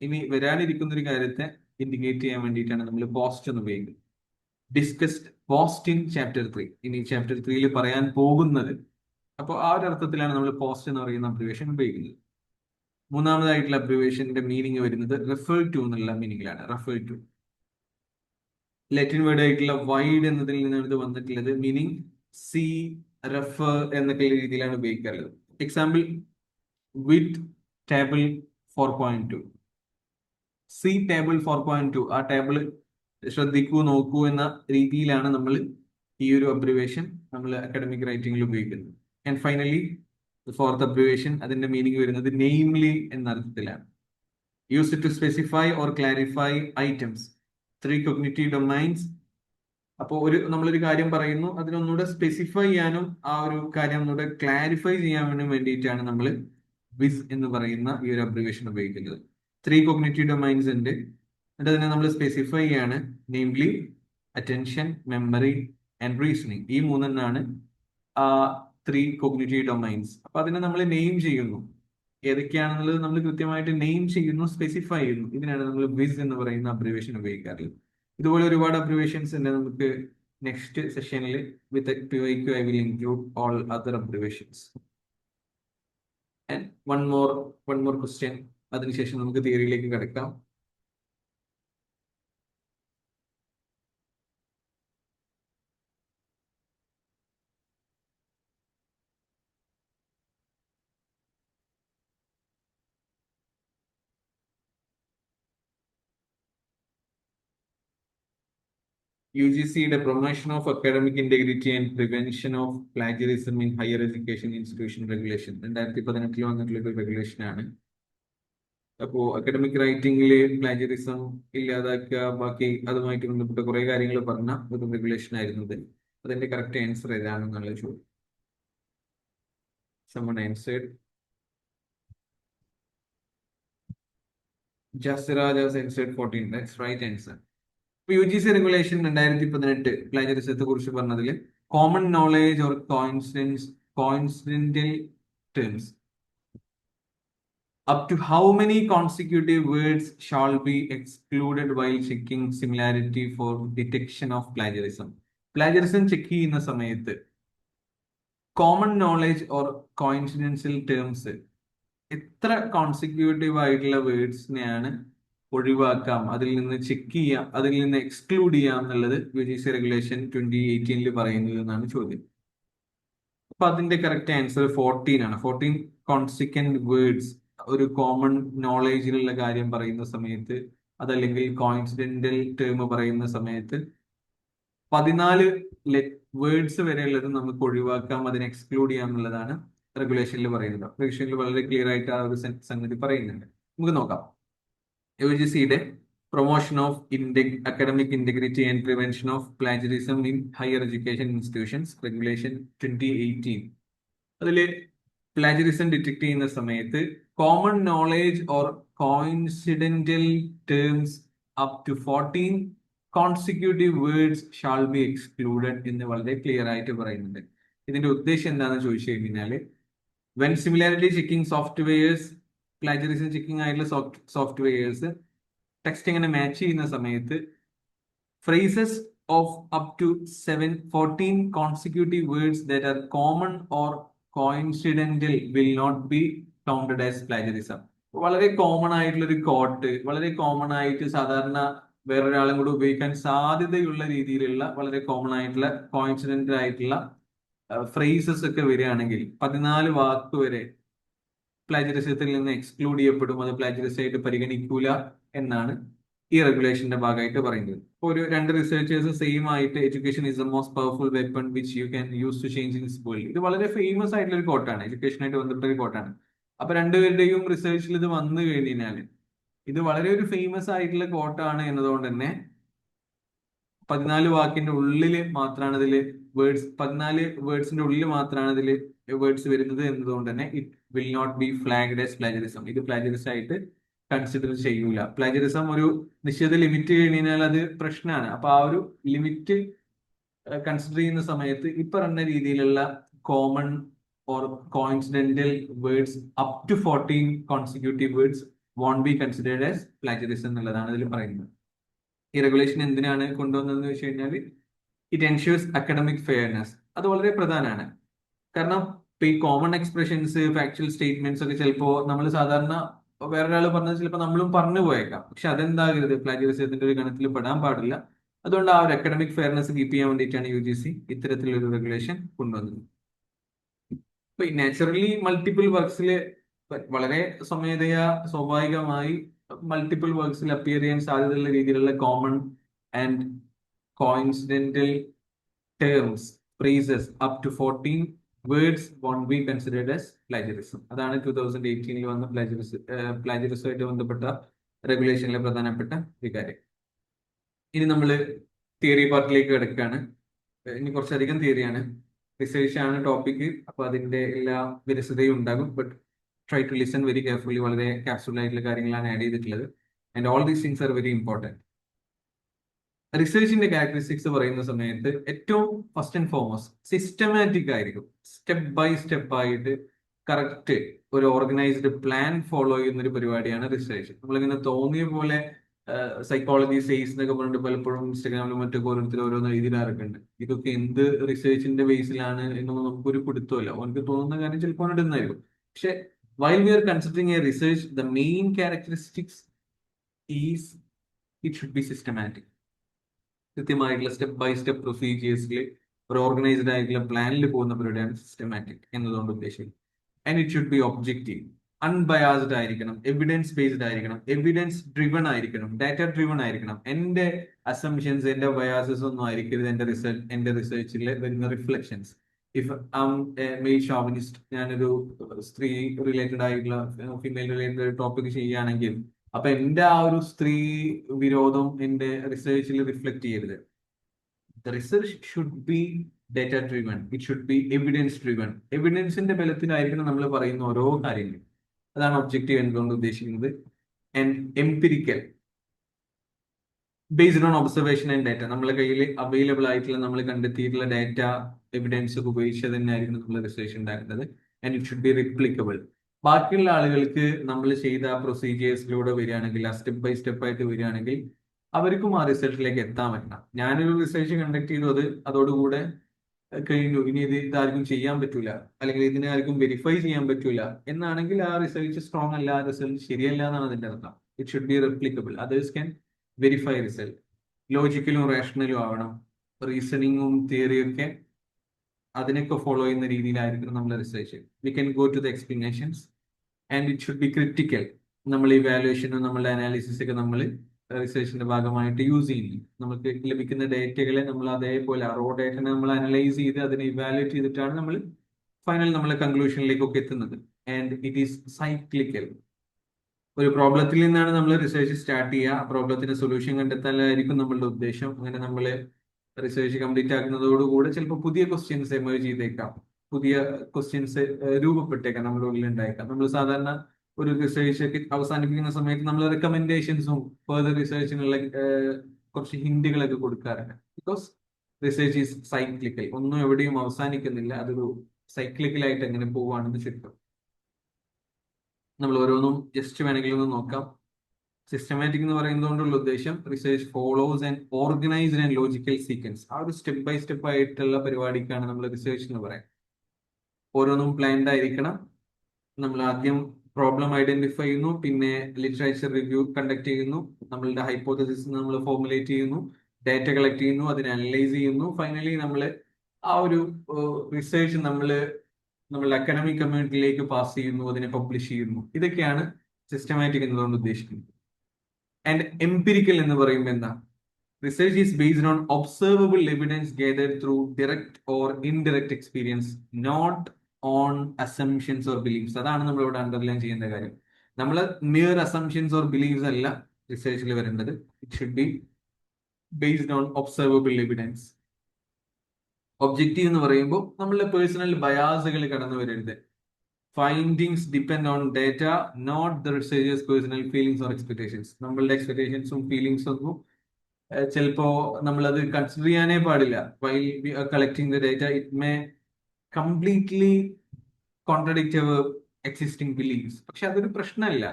ഇനി വരാനിരിക്കുന്ന ഒരു കാര്യത്തെ ഇൻഡിക്കേറ്റ് ചെയ്യാൻ വേണ്ടിയിട്ടാണ് നമ്മൾ പോസ്റ്റ് എന്ന് ഉപയോഗിക്കുന്നത്. ഡിസ്കസ്ഡ് പോസ്റ്റ് ഇൻ ചാപ്റ്റർ 3, ഇനി ചാപ്റ്റർ 3 പറയാൻ പോകുന്നത്. അപ്പോൾ ആ ഒരു അർത്ഥത്തിലാണ് നമ്മൾ പോസ്റ്റ് എന്ന് പറയുന്ന അബ്രിവേഷൻ ഉപയോഗിക്കുന്നത്. മൂന്നാമതായിട്ടുള്ള അബ്രിവേഷന്റെ മീനിങ് വരുന്നത് റെഫർ ടു എന്നുള്ള മീനിങ്ങിലാണ്. റെഫർ ടു ലാറ്റിൻ വേർഡ് ആയിട്ടുള്ള വൈഡ് എന്നതിൽ നിന്നാണ് ഇത് വന്നിട്ടുള്ളത്. മീനിങ് സി, റെഫർ എന്നൊക്കെ രീതിയിലാണ് ഉപയോഗിക്കാറുള്ളത്. എക്സാമ്പിൾ, വിത്ത് ടേബിൾ 4.2, സി ടേബിൾ 4.2, ആ ടേബിൾ ശ്രദ്ധിക്കൂ, നോക്കൂ എന്ന രീതിയിലാണ് നമ്മൾ ഈ ഒരു അബ്രിവേഷൻ നമ്മൾ അക്കാഡമിക് റൈറ്റിംഗിൽ ഉപയോഗിക്കുന്നത്. ആൻഡ് ഫൈനലി ഫോർത്ത് അബ്രിവേഷൻ, അതിന്റെ മീനിങ് വരുന്നത് നെയിംലി എന്ന അർത്ഥത്തിലാണ്. Use to specify or clarify items, 3 cognitive domains. അപ്പോൾ നമ്മളൊരു കാര്യം പറയുന്നു, അതിനൊന്നുകൂടെ സ്പെസിഫൈ ചെയ്യാനും ആ ഒരു കാര്യം ഒന്നുകൂടെ ക്ലാരിഫൈ ചെയ്യാനും വേണ്ടിയിട്ടാണ് നമ്മൾ വിസ് എന്ന് പറയുന്ന ഈ ഒരു അബ്രിവേഷൻ ഉപയോഗിക്കുന്നത്. 3 കോഗ്നിറ്റീവ് ഡൊമൈൻസ് ഉണ്ട്, എന്നിട്ട് അതിനെ നമ്മൾ സ്പെസിഫൈ ചെയ്യാണ്. Namely, attention, memory and reasoning. ഈ 3 ആണ് ആ 3 കോഗ്നിറ്റീവ് ഡൊമൈൻസ്. അപ്പൊ അതിനെ നമ്മൾ നെയിം ചെയ്യുന്നു. ഏതൊക്കെയാണെന്നുള്ളത് നമ്മൾ കൃത്യമായിട്ട് നെയിം ചെയ്യുന്നു, സ്പെസിഫൈ ചെയ്യുന്നു. ഇതിനാണ് നമ്മൾ വിസ് എന്ന് പറയുന്ന അബ്രിവേഷൻ ഉപയോഗിക്കാറുള്ളത്. ഇതുപോലെ ഒരുപാട് അബ്രിവേഷൻസ് ഉണ്ട്. നമുക്ക് നെക്സ്റ്റ് സെഷനിൽ with PYQ I will include all other abbreviations. And one more question, അതിനുശേഷം നമുക്ക് തിയറിയിലേക്ക് കിടക്കാം. UGCയുടെ promotion of academic integrity and prevention of plagiarism in higher education institution regulation 2018 വന്നിട്ടുള്ള ഒരു റെഗുലേഷൻ ആണ്. അപ്പോ അക്കാഡമിക് റൈറ്റിംഗിൽ പ്ലാഗറിസം ഇല്ലാതാക്കുക, ബാക്കി അതുമായിട്ട് ബന്ധപ്പെട്ട കുറെ കാര്യങ്ങൾ പറഞ്ഞ ഒരു റെഗുലേഷൻ ആയിരുന്നത്. അതിന്റെ കറക്റ്റ് ആൻസർ ഏതാണെന്നുള്ള ചോദ്യം. Someone answered. Jasiraj has answered 14. That's right answer. UGC regulation 2018 പ്ലാഗറിസത്തെ കുറിച്ച് പറഞ്ഞതിൽ common knowledge or coincidental terms up to how many consecutive words shall be excluded while checking similarity for detection of plagiarism. Plagiarism check ചെയ്യുന്ന സമയത്ത് കോമൺ നോളേജ് ഓർ കോയിൻസിഡൻഷ്യൽ ടേംസ് എത്ര കോൺസിക്യൂട്ടീവ് ആയിട്ടുള്ള വേർഡ്സിനെയാണ് ഒഴിവാക്കാം, അതിൽ നിന്ന് ചെക്ക് ചെയ്യാം, അതിൽ നിന്ന് എക്സ്ക്ലൂഡ് ചെയ്യാം എന്നുള്ളത് UGC റെഗുലേഷൻ 2018 പറയുന്നത് എന്നാണ് ചോദ്യം. അപ്പൊ അതിന്റെ കറക്റ്റ് ആൻസർ 14 ആണ്. 14 കോൺസിക്വന്റ് വേർഡ്സ് ഒരു കോമൺ നോളേജിലുള്ള കാര്യം പറയുന്ന സമയത്ത്, അതല്ലെങ്കിൽ കോയിൻസിഡന്റൽ ടേം പറയുന്ന സമയത്ത് 14 വേർഡ്സ് വരെയുള്ളത് നമുക്ക് ഒഴിവാക്കാം, അതിനെ എക്സ്ക്ലൂഡ് ചെയ്യാം എന്നുള്ളതാണ് റെഗുലേഷനിൽ പറയുന്നത്. റെഗുലേഷനിൽ വളരെ ക്ലിയർ ആയിട്ട് ആ ഒരു സംഗതി പറയുന്നുണ്ട്. നമുക്ക് നോക്കാം. UGCയുടെ promotion of academic integrity and prevention of plagiarism in higher education institutions regulation 2018. അതിൽ പ്ലാഗറിസം ഡിറ്റക്ട് ചെയ്യുന്ന സമയത്ത് common knowledge or coincidental terms up to 14 consecutive words shall be excluded എന്ന് വളരെ ക്ലിയർ ആയിട്ട് പറയുന്നുണ്ട്. ഇതിന്റെ ഉദ്ദേശം എന്താണെന്ന് ചോദിച്ചു കഴിഞ്ഞാല്, when similarity checking softwares, plagiarism checking ആയിട്ടുള്ള സോഫ്റ്റ്വെയർസ് ടെക്സ്റ്റ് ഇങ്ങനെ മാച്ച് ചെയ്യുന്ന സമയത്ത് phrases of up to 14 consecutive words that are common or coincidental will not be counted as plagiarism. വളരെ കോമൺ ആയിട്ടുള്ള ഒരു കോട്ട്, വളരെ കോമൺ ആയിട്ട് സാധാരണ വേറൊരാളും കൂടെ ഉപയോഗിക്കാൻ സാധ്യതയുള്ള രീതിയിലുള്ള വളരെ കോമൺ ആയിട്ടുള്ള കോയിൻസിഡന്റൽ ആയിട്ടുള്ള ഫ്രേസസ് ഒക്കെ വരികയാണെങ്കിൽ 14 വാക്ക് വരെ പ്ലാഗറിസത്തിൽ നിന്ന് എക്സ്ക്ലൂഡ് ചെയ്യപ്പെടും, അത് പ്ലാഗറിസം ആയിട്ട് പരിഗണിക്കൂല എന്നാണ് ഈ റെഗുലേഷന്റെ ഭാഗമായിട്ട് പറയുന്നത്. ഇപ്പോൾ ഒരു 2 റിസർച്ചേഴ്സ് സെയിം ആയിട്ട് education is the most powerful weapon which you can use to change this world, ഇത് വളരെ ഫേമസ് ആയിട്ടുള്ള ഒരു കോട്ടാണ്, എഡ്യൂക്കേഷനായിട്ട് ബന്ധപ്പെട്ട ഒരു കോട്ടാണ്. അപ്പൊ രണ്ടുപേരുടെയും റിസർച്ചിൽ ഇത് വന്നു കഴിഞ്ഞാൽ ഇത് വളരെ ഒരു ഫേമസ് ആയിട്ടുള്ള കോട്ടാണ് എന്നതുകൊണ്ട് തന്നെ 14 വാക്കിന്റെ ഉള്ളിൽ മാത്രമാണ് ഇതിൽ വേർഡ്സ്, 14 വേർഡ്സിന്റെ ഉള്ളിൽ മാത്രമാണ് ഇതിൽ വേർഡ്സ് വരുന്നത് എന്നതുകൊണ്ട് തന്നെ it will not be flagged as plagiarism. ഇത് പ്ലാഗറിസം ആയിട്ട് കൺസിഡർ ചെയ്യൂല. പ്ലാഗറിസം ഒരു നിശ്ചിത ലിമിറ്റ് കഴിഞ്ഞാൽ അത് പ്രശ്നമാണ്. അപ്പൊ ആ ഒരു ലിമിറ്റ് കൺസിഡർ ചെയ്യുന്ന സമയത്ത് ഈ പറഞ്ഞ രീതിയിലുള്ള common or coincidental words up to 14 consecutive words won't be considered as plagiarism എന്നുള്ളതാണ് ഇതിൽ പറയുന്നത്. ഈ റെഗുലേഷൻ എന്തിനാണ് കൊണ്ടുവന്നതെന്ന് വെച്ച് കഴിഞ്ഞാൽ ഇറ്റ് എൻഷ്യൂർസ് അക്കാഡമിക് ഫെയർനെസ്. അത് വളരെ പ്രധാനമാണ്. കാരണം ഇപ്പൊ ഈ കോമൺ എക്സ്പ്രഷൻസ്, ഫാക്ച്വൽ സ്റ്റേറ്റ്മെന്റ്സ് ഒക്കെ ചിലപ്പോ നമ്മൾ സാധാരണ വേറൊരാൾ പറഞ്ഞത് ചിലപ്പോൾ നമ്മളും പറഞ്ഞു പോയേക്കാം. പക്ഷെ അതെന്താകരുത്, പ്ലാഗറിസത്തിന്റെ ഒരു ഗണത്തിൽ പെടാൻ പാടില്ല. അതുകൊണ്ട് ആ ഒരു അക്കാഡമിക് ഫെയർനെസ് കീപ്പ് ചെയ്യാൻ വേണ്ടിയിട്ടാണ് UGC ഇത്തരത്തിലൊരു റെഗുലേഷൻ കൊണ്ടുവന്നത്. ഇപ്പൊ നാച്ചുറലി മൾട്ടിപ്പിൾ വർക്ക്സിൽ വളരെ സ്വമേധയാ സ്വാഭാവികമായി മൾട്ടിപ്പിൾ വർക്ക്സിൽ അപ്പിയർ ചെയ്യാൻ സാധ്യതയുള്ള രീതിയിലുള്ള common and coincidental terms, phrases up to 14 words won't be considered as plagiarism. അതാണ് 2018 വന്ന പ്ലാഗറിസമായിട്ട് ബന്ധപ്പെട്ട റെഗുലേഷനിലെ പ്രധാനപ്പെട്ട ഒരു കാര്യം. ഇനി നമ്മൾ തിയറി പാർട്ടിലേക്ക് കിടക്കുകയാണ്. ഇനി കുറച്ചധികം തിയറിയാണ്, റിസർച്ച് ആണ് ടോപ്പിക്. അപ്പൊ അതിന്റെ എല്ലാ വിരസതയും ഉണ്ടാകും. But try to listen very carefully. വളരെ ക്യാപ്സുൽ ആയിട്ടുള്ള കാര്യങ്ങളാണ് ആഡ് ചെയ്തിട്ടുള്ളത്. And all these things are very important. റിസർച്ചിന്റെ ക്യാരക്ടറിസ്റ്റിക്സ് പറയുന്ന സമയത്ത് ഏറ്റവും ഫസ്റ്റ് ആൻഡ് ഫോർമോസ്റ്റ് സിസ്റ്റമാറ്റിക് ആയിരിക്കും. സ്റ്റെപ്പ് ബൈ സ്റ്റെപ്പ് ആയിട്ട് കറക്റ്റ് ഒരു ഓർഗനൈസ്ഡ് പ്ലാൻ ഫോളോ ചെയ്യുന്ന ഒരു പരിപാടിയാണ് റിസർച്ച്. നമ്മളിങ്ങനെ തോന്നിയ പോലെ സൈക്കോളജി സേസ് എന്നൊക്കെ പറഞ്ഞിട്ട് പലപ്പോഴും ഇൻസ്റ്റാഗ്രാമിലും മറ്റൊക്കെ ഓരോരുത്തർ ഓരോന്ന് എഴുതിയിടാറൊക്കെയുണ്ട്. ഇതൊക്കെ എന്ത് റിസർച്ചിന്റെ ബേസിലാണ് എന്നൊന്നും നമുക്കൊരു പിടുത്തമില്ല. അവർക്ക് തോന്നുന്ന കാര്യം ചിലപ്പോൾ ഇടുന്നതായിരിക്കും. പക്ഷെ while we are considering a research, the main characteristics is it should be systematic. കൃത്യമായിട്ടുള്ള സ്റ്റെപ്പ് ബൈ സ്റ്റെപ്പ് പ്രൊസീജിയേഴ്സിൽ ഒരു ഓർഗനൈസ്ഡ് ആയിട്ടുള്ള പ്ലാനിൽ പോകുന്ന പരിപാടിയാണ് സിസ്റ്റമാറ്റിക് എന്നതുകൊണ്ട് ഉദ്ദേശിക്കുന്നത്. And it should B objective, unbiased ആയിരിക്കണം, എവിഡൻസ് ബേസ്ഡ് ആയിരിക്കണം, എവിഡൻസ് ഡ്രിവൺ ആയിരിക്കണം, ഡാറ്റ ഡ്രിവൺ ആയിരിക്കണം. എന്റെ അസംഷൻസ്, എന്റെ ബയാസസ് ഒന്നും ആയിരിക്കരുത് എന്റെ റിസർച്ചിൽ വരുന്ന റിഫ്ലക്ഷൻസ്. ഇഫ് മെയിൽ ഷോവിനിസ്റ്റ്, ഞാനൊരു സ്ത്രീ റിലേറ്റഡ് ആയിട്ടുള്ള ഫീമെയിൽ റിലേറ്റഡ് ടോപ്പിക് ചെയ്യുകയാണെങ്കിൽ അപ്പൊ എന്റെ ആ ഒരു സ്ത്രീ വിരോധം എന്റെ റിസർച്ചിൽ റിഫ്ലക്ട് ചെയ്യരുത്. The research should be data driven, it should be evidence driven. എവിഡൻസിന്റെ ബലത്തിലായിരിക്കണം നമ്മൾ പറയുന്ന ഓരോ കാര്യങ്ങളും. അതാണ് ഒബ്ജക്റ്റീവ് എന്തുകൊണ്ട് ഉദ്ദേശിക്കുന്നത്. And empirical, based on observation and data. നമ്മളെ കയ്യിൽ അവൈലബിൾ ആയിട്ടുള്ള, നമ്മൾ കണ്ടെത്തിയിട്ടുള്ള ഡാറ്റ എവിഡൻസ് ഒക്കെ ഉപയോഗിച്ച് തന്നെ ആയിരിക്കണം നമ്മൾ റിസർച്ച് ഉണ്ടാക്കുന്നത്. And it should be replicable. ബാക്കിയുള്ള ആളുകൾക്ക് നമ്മൾ ചെയ്ത പ്രൊസീജിയേഴ്സിലൂടെ വരികയാണെങ്കിൽ, ആ സ്റ്റെപ്പ് ബൈ സ്റ്റെപ്പ് ആയിട്ട് വരികയാണെങ്കിൽ അവർക്കും ആ റിസൾട്ടിലേക്ക് എത്താൻ പറ്റണം. ഞാനൊരു റിസർച്ച് കണ്ടക്ട് ചെയ്തു, അതോടുകൂടെ കഴിഞ്ഞു, ഇനി ഇതാർക്കും ചെയ്യാൻ പറ്റൂല, അല്ലെങ്കിൽ ഇതിനെ ആർക്കും വെരിഫൈ ചെയ്യാൻ പറ്റൂല എന്നാണെങ്കിൽ ആ റിസർച്ച് സ്ട്രോങ് അല്ല, ആ റിസൾട്ട് ശരിയല്ല എന്നാണ് അതിന്റെ അർത്ഥം. It should be replicable, others can verify result. ലോജിക്കലും റേഷണലും ആവണം, റീസണിങ്ങും തിയറിയും ഒക്കെ അതിനൊക്കെ ഫോളോ ചെയ്യുന്ന രീതിയിലായിരിക്കണം നമ്മൾ research. We can go to the explanations and it should be critical. നമ്മൾ ഇവാലുവേഷനും നമ്മളുടെ അനാലിസിസ് ഒക്കെ നമ്മൾ റിസർച്ചിന്റെ ഭാഗമായിട്ട് യൂസ് ചെയ്യുന്നു. നമുക്ക് ലഭിക്കുന്ന ഡേറ്റകളെ നമ്മൾ അതേപോലെ റോ ഡേറ്റനെ നമ്മൾ അനലൈസ് ചെയ്ത് അതിനെ ഇവാലുവേറ്റ് ചെയ്തിട്ടാണ് നമ്മൾ ഫൈനൽ നമ്മളെ കൺക്ലൂഷനിലേക്കൊക്കെ എത്തുന്നത്. And it is cyclical. ഒരു പ്രോബ്ലത്തിൽ നിന്നാണ് നമ്മൾ റിസർച്ച് സ്റ്റാർട്ട് ചെയ്യുക, ആ പ്രോബ്ലത്തിന് സൊല്യൂഷൻ കണ്ടെത്താനായിരിക്കും നമ്മളുടെ ഉദ്ദേശം. അങ്ങനെ നമ്മൾ റിസർച്ച് കംപ്ലീറ്റ് ആക്കുന്നതോടുകൂടെ ചിലപ്പോൾ പുതിയ ക്വസ്റ്റ്യൻസ് എമേർജ് ചെയ്തേക്കാം, പുതിയ ക്വസ്റ്റ്യൻസ് രൂപപ്പെട്ടേക്കാം, നമ്മുടെ ഉള്ളിൽ ഉണ്ടായേക്കാം. നമ്മൾ സാധാരണ ഒരു റിസർച്ച് അവസാനിപ്പിക്കുന്ന സമയത്ത് നമ്മൾ റെക്കമെൻഡേഷൻസും ഫർദർ റിസർച്ചിനുള്ള കുറച്ച് ഹിന്റുകളൊക്കെ കൊടുക്കാറുണ്ട്. ബിക്കോസ് റിസർച്ച് ഈസ് സൈക്ലിക്കൽ, ഒന്നും എവിടെയും അവസാനിക്കുന്നില്ല, അതൊരു സൈക്ലിക്കലായിട്ട് എങ്ങനെ പോവുകയാണെന്ന് ചുരുക്കം. നമ്മൾ ഓരോന്നും ജസ്റ്റ് വേണമെങ്കിൽ ഒന്ന് നോക്കാം. സിസ്റ്റമാറ്റിക് എന്ന് പറയുന്നതുകൊണ്ടുള്ള ഉദ്ദേശം research follows and organised and logical sequence. ആ ഒരു സ്റ്റെപ്പ് ബൈ സ്റ്റെപ്പ് ആയിട്ടുള്ള പരിപാടിക്കാണ് നമ്മൾ റിസർച്ച് എന്ന് പറയാം. ഓരോന്നും പ്ലാൻഡ് ആയിരിക്കണം. നമ്മൾ ആദ്യം പ്രോബ്ലം ഐഡന്റിഫൈ ചെയ്യുന്നു, പിന്നെ ലിറ്ററേച്ചർ റിവ്യൂ കണ്ടക്ട് ചെയ്യുന്നു, നമ്മളുടെ ഹൈപ്പോത്തസിസ് നമ്മൾ ഫോർമുലേറ്റ് ചെയ്യുന്നു, ഡാറ്റ കളക്ട് ചെയ്യുന്നു, അതിനെ അനലൈസ് ചെയ്യുന്നു. ഫൈനലി നമ്മൾ ആ ഒരു റിസർച്ച് നമ്മളുടെ അക്കാഡമിക് കമ്മ്യൂണിറ്റിയിലേക്ക് പാസ് ചെയ്യുന്നു, അതിനെ പബ്ലിഷ് ചെയ്യുന്നു. ഇതൊക്കെയാണ് സിസ്റ്റമാറ്റിക് എന്നതുകൊണ്ട് ഉദ്ദേശിക്കുന്നത്. ആൻഡ് എംപിരിക്കൽ എന്ന് പറയുമ്പോൾ എന്താ? Research is based on observable evidence gathered through direct or indirect experience, not on assumptions or beliefs. അതാണ് നമ്മൾ ഇവിടെ അണ്ടർലൈൻ ചെയ്യേണ്ട കാര്യം. നമ്മൾ മിയർ അസംഷൻസ് ഓർ ബിലീഫ്സ് അല്ല റിസർച്ചിൽ വരേണ്ടത്. It should be based on observable evidence. Objective എന്ന് പറയുമ്പോൾ നമ്മളുടെ പേഴ്സണൽ ബയാസുകൾ കടന്നു വരരുത്. Findings depend on data, not the researchers personal feelings or expectations. നമ്മളുടെ എക്സ്പെക്ടേഷൻസും ഫീലിംഗ്സും ഒന്നും ചിലപ്പോ നമ്മളത് കൺസിഡർ ചെയ്യാനേ പാടില്ല. While we are collecting the data, it may completely contradict our existing beliefs. പക്ഷെ അതൊരു പ്രശ്നമല്ല.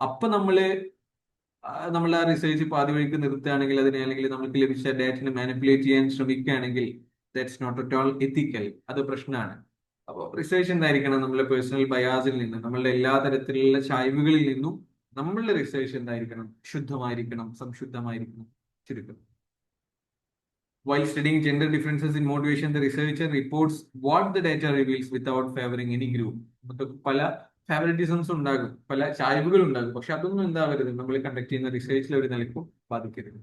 അപ്പൊ നമ്മൾ ആ റിസർച്ച് പാതി വഴിക്ക് നിർത്തുകയാണെങ്കിൽ, അതിനെ അല്ലെങ്കിൽ നമുക്ക് ലഭിച്ച ഡേറ്റിനെ മാനിപ്പുലേറ്റ് ചെയ്യാൻ ശ്രമിക്കുകയാണെങ്കിൽ ദാറ്റ്സ് നോട്ട് അറ്റ് ഓൾ എത്തിക്കൽ. അത് പ്രശ്നമാണ്. അപ്പോൾ റിസർച്ച് എന്തായിരിക്കണം? നമ്മളുടെ പേഴ്സണൽ ബയാസിൽ നിന്ന്, നമ്മളുടെ എല്ലാ തരത്തിലുള്ള ചായ്വുകളിൽ നിന്നും നമ്മളുടെ റിസർച്ച് എന്തായിരിക്കണം? ശുദ്ധമായിരിക്കണം, സംശുദ്ധമായിരിക്കണം. ചുരുക്കം. While studying gender differences in motivation, the researcher reports what the data reveals without favoring any group. നമുക്ക് പല ഫേവറിറ്റിസംസ് ഉണ്ടാകും, പല ചായ്വുകൾ ഉണ്ടാകും. പക്ഷെ അതൊന്നും എന്താവരുത്, നമ്മൾ കണ്ടക്ട് ചെയ്യുന്ന റിസർച്ചിൽ ഒരു നിലയ്ക്കും ബാധിക്കരുത്.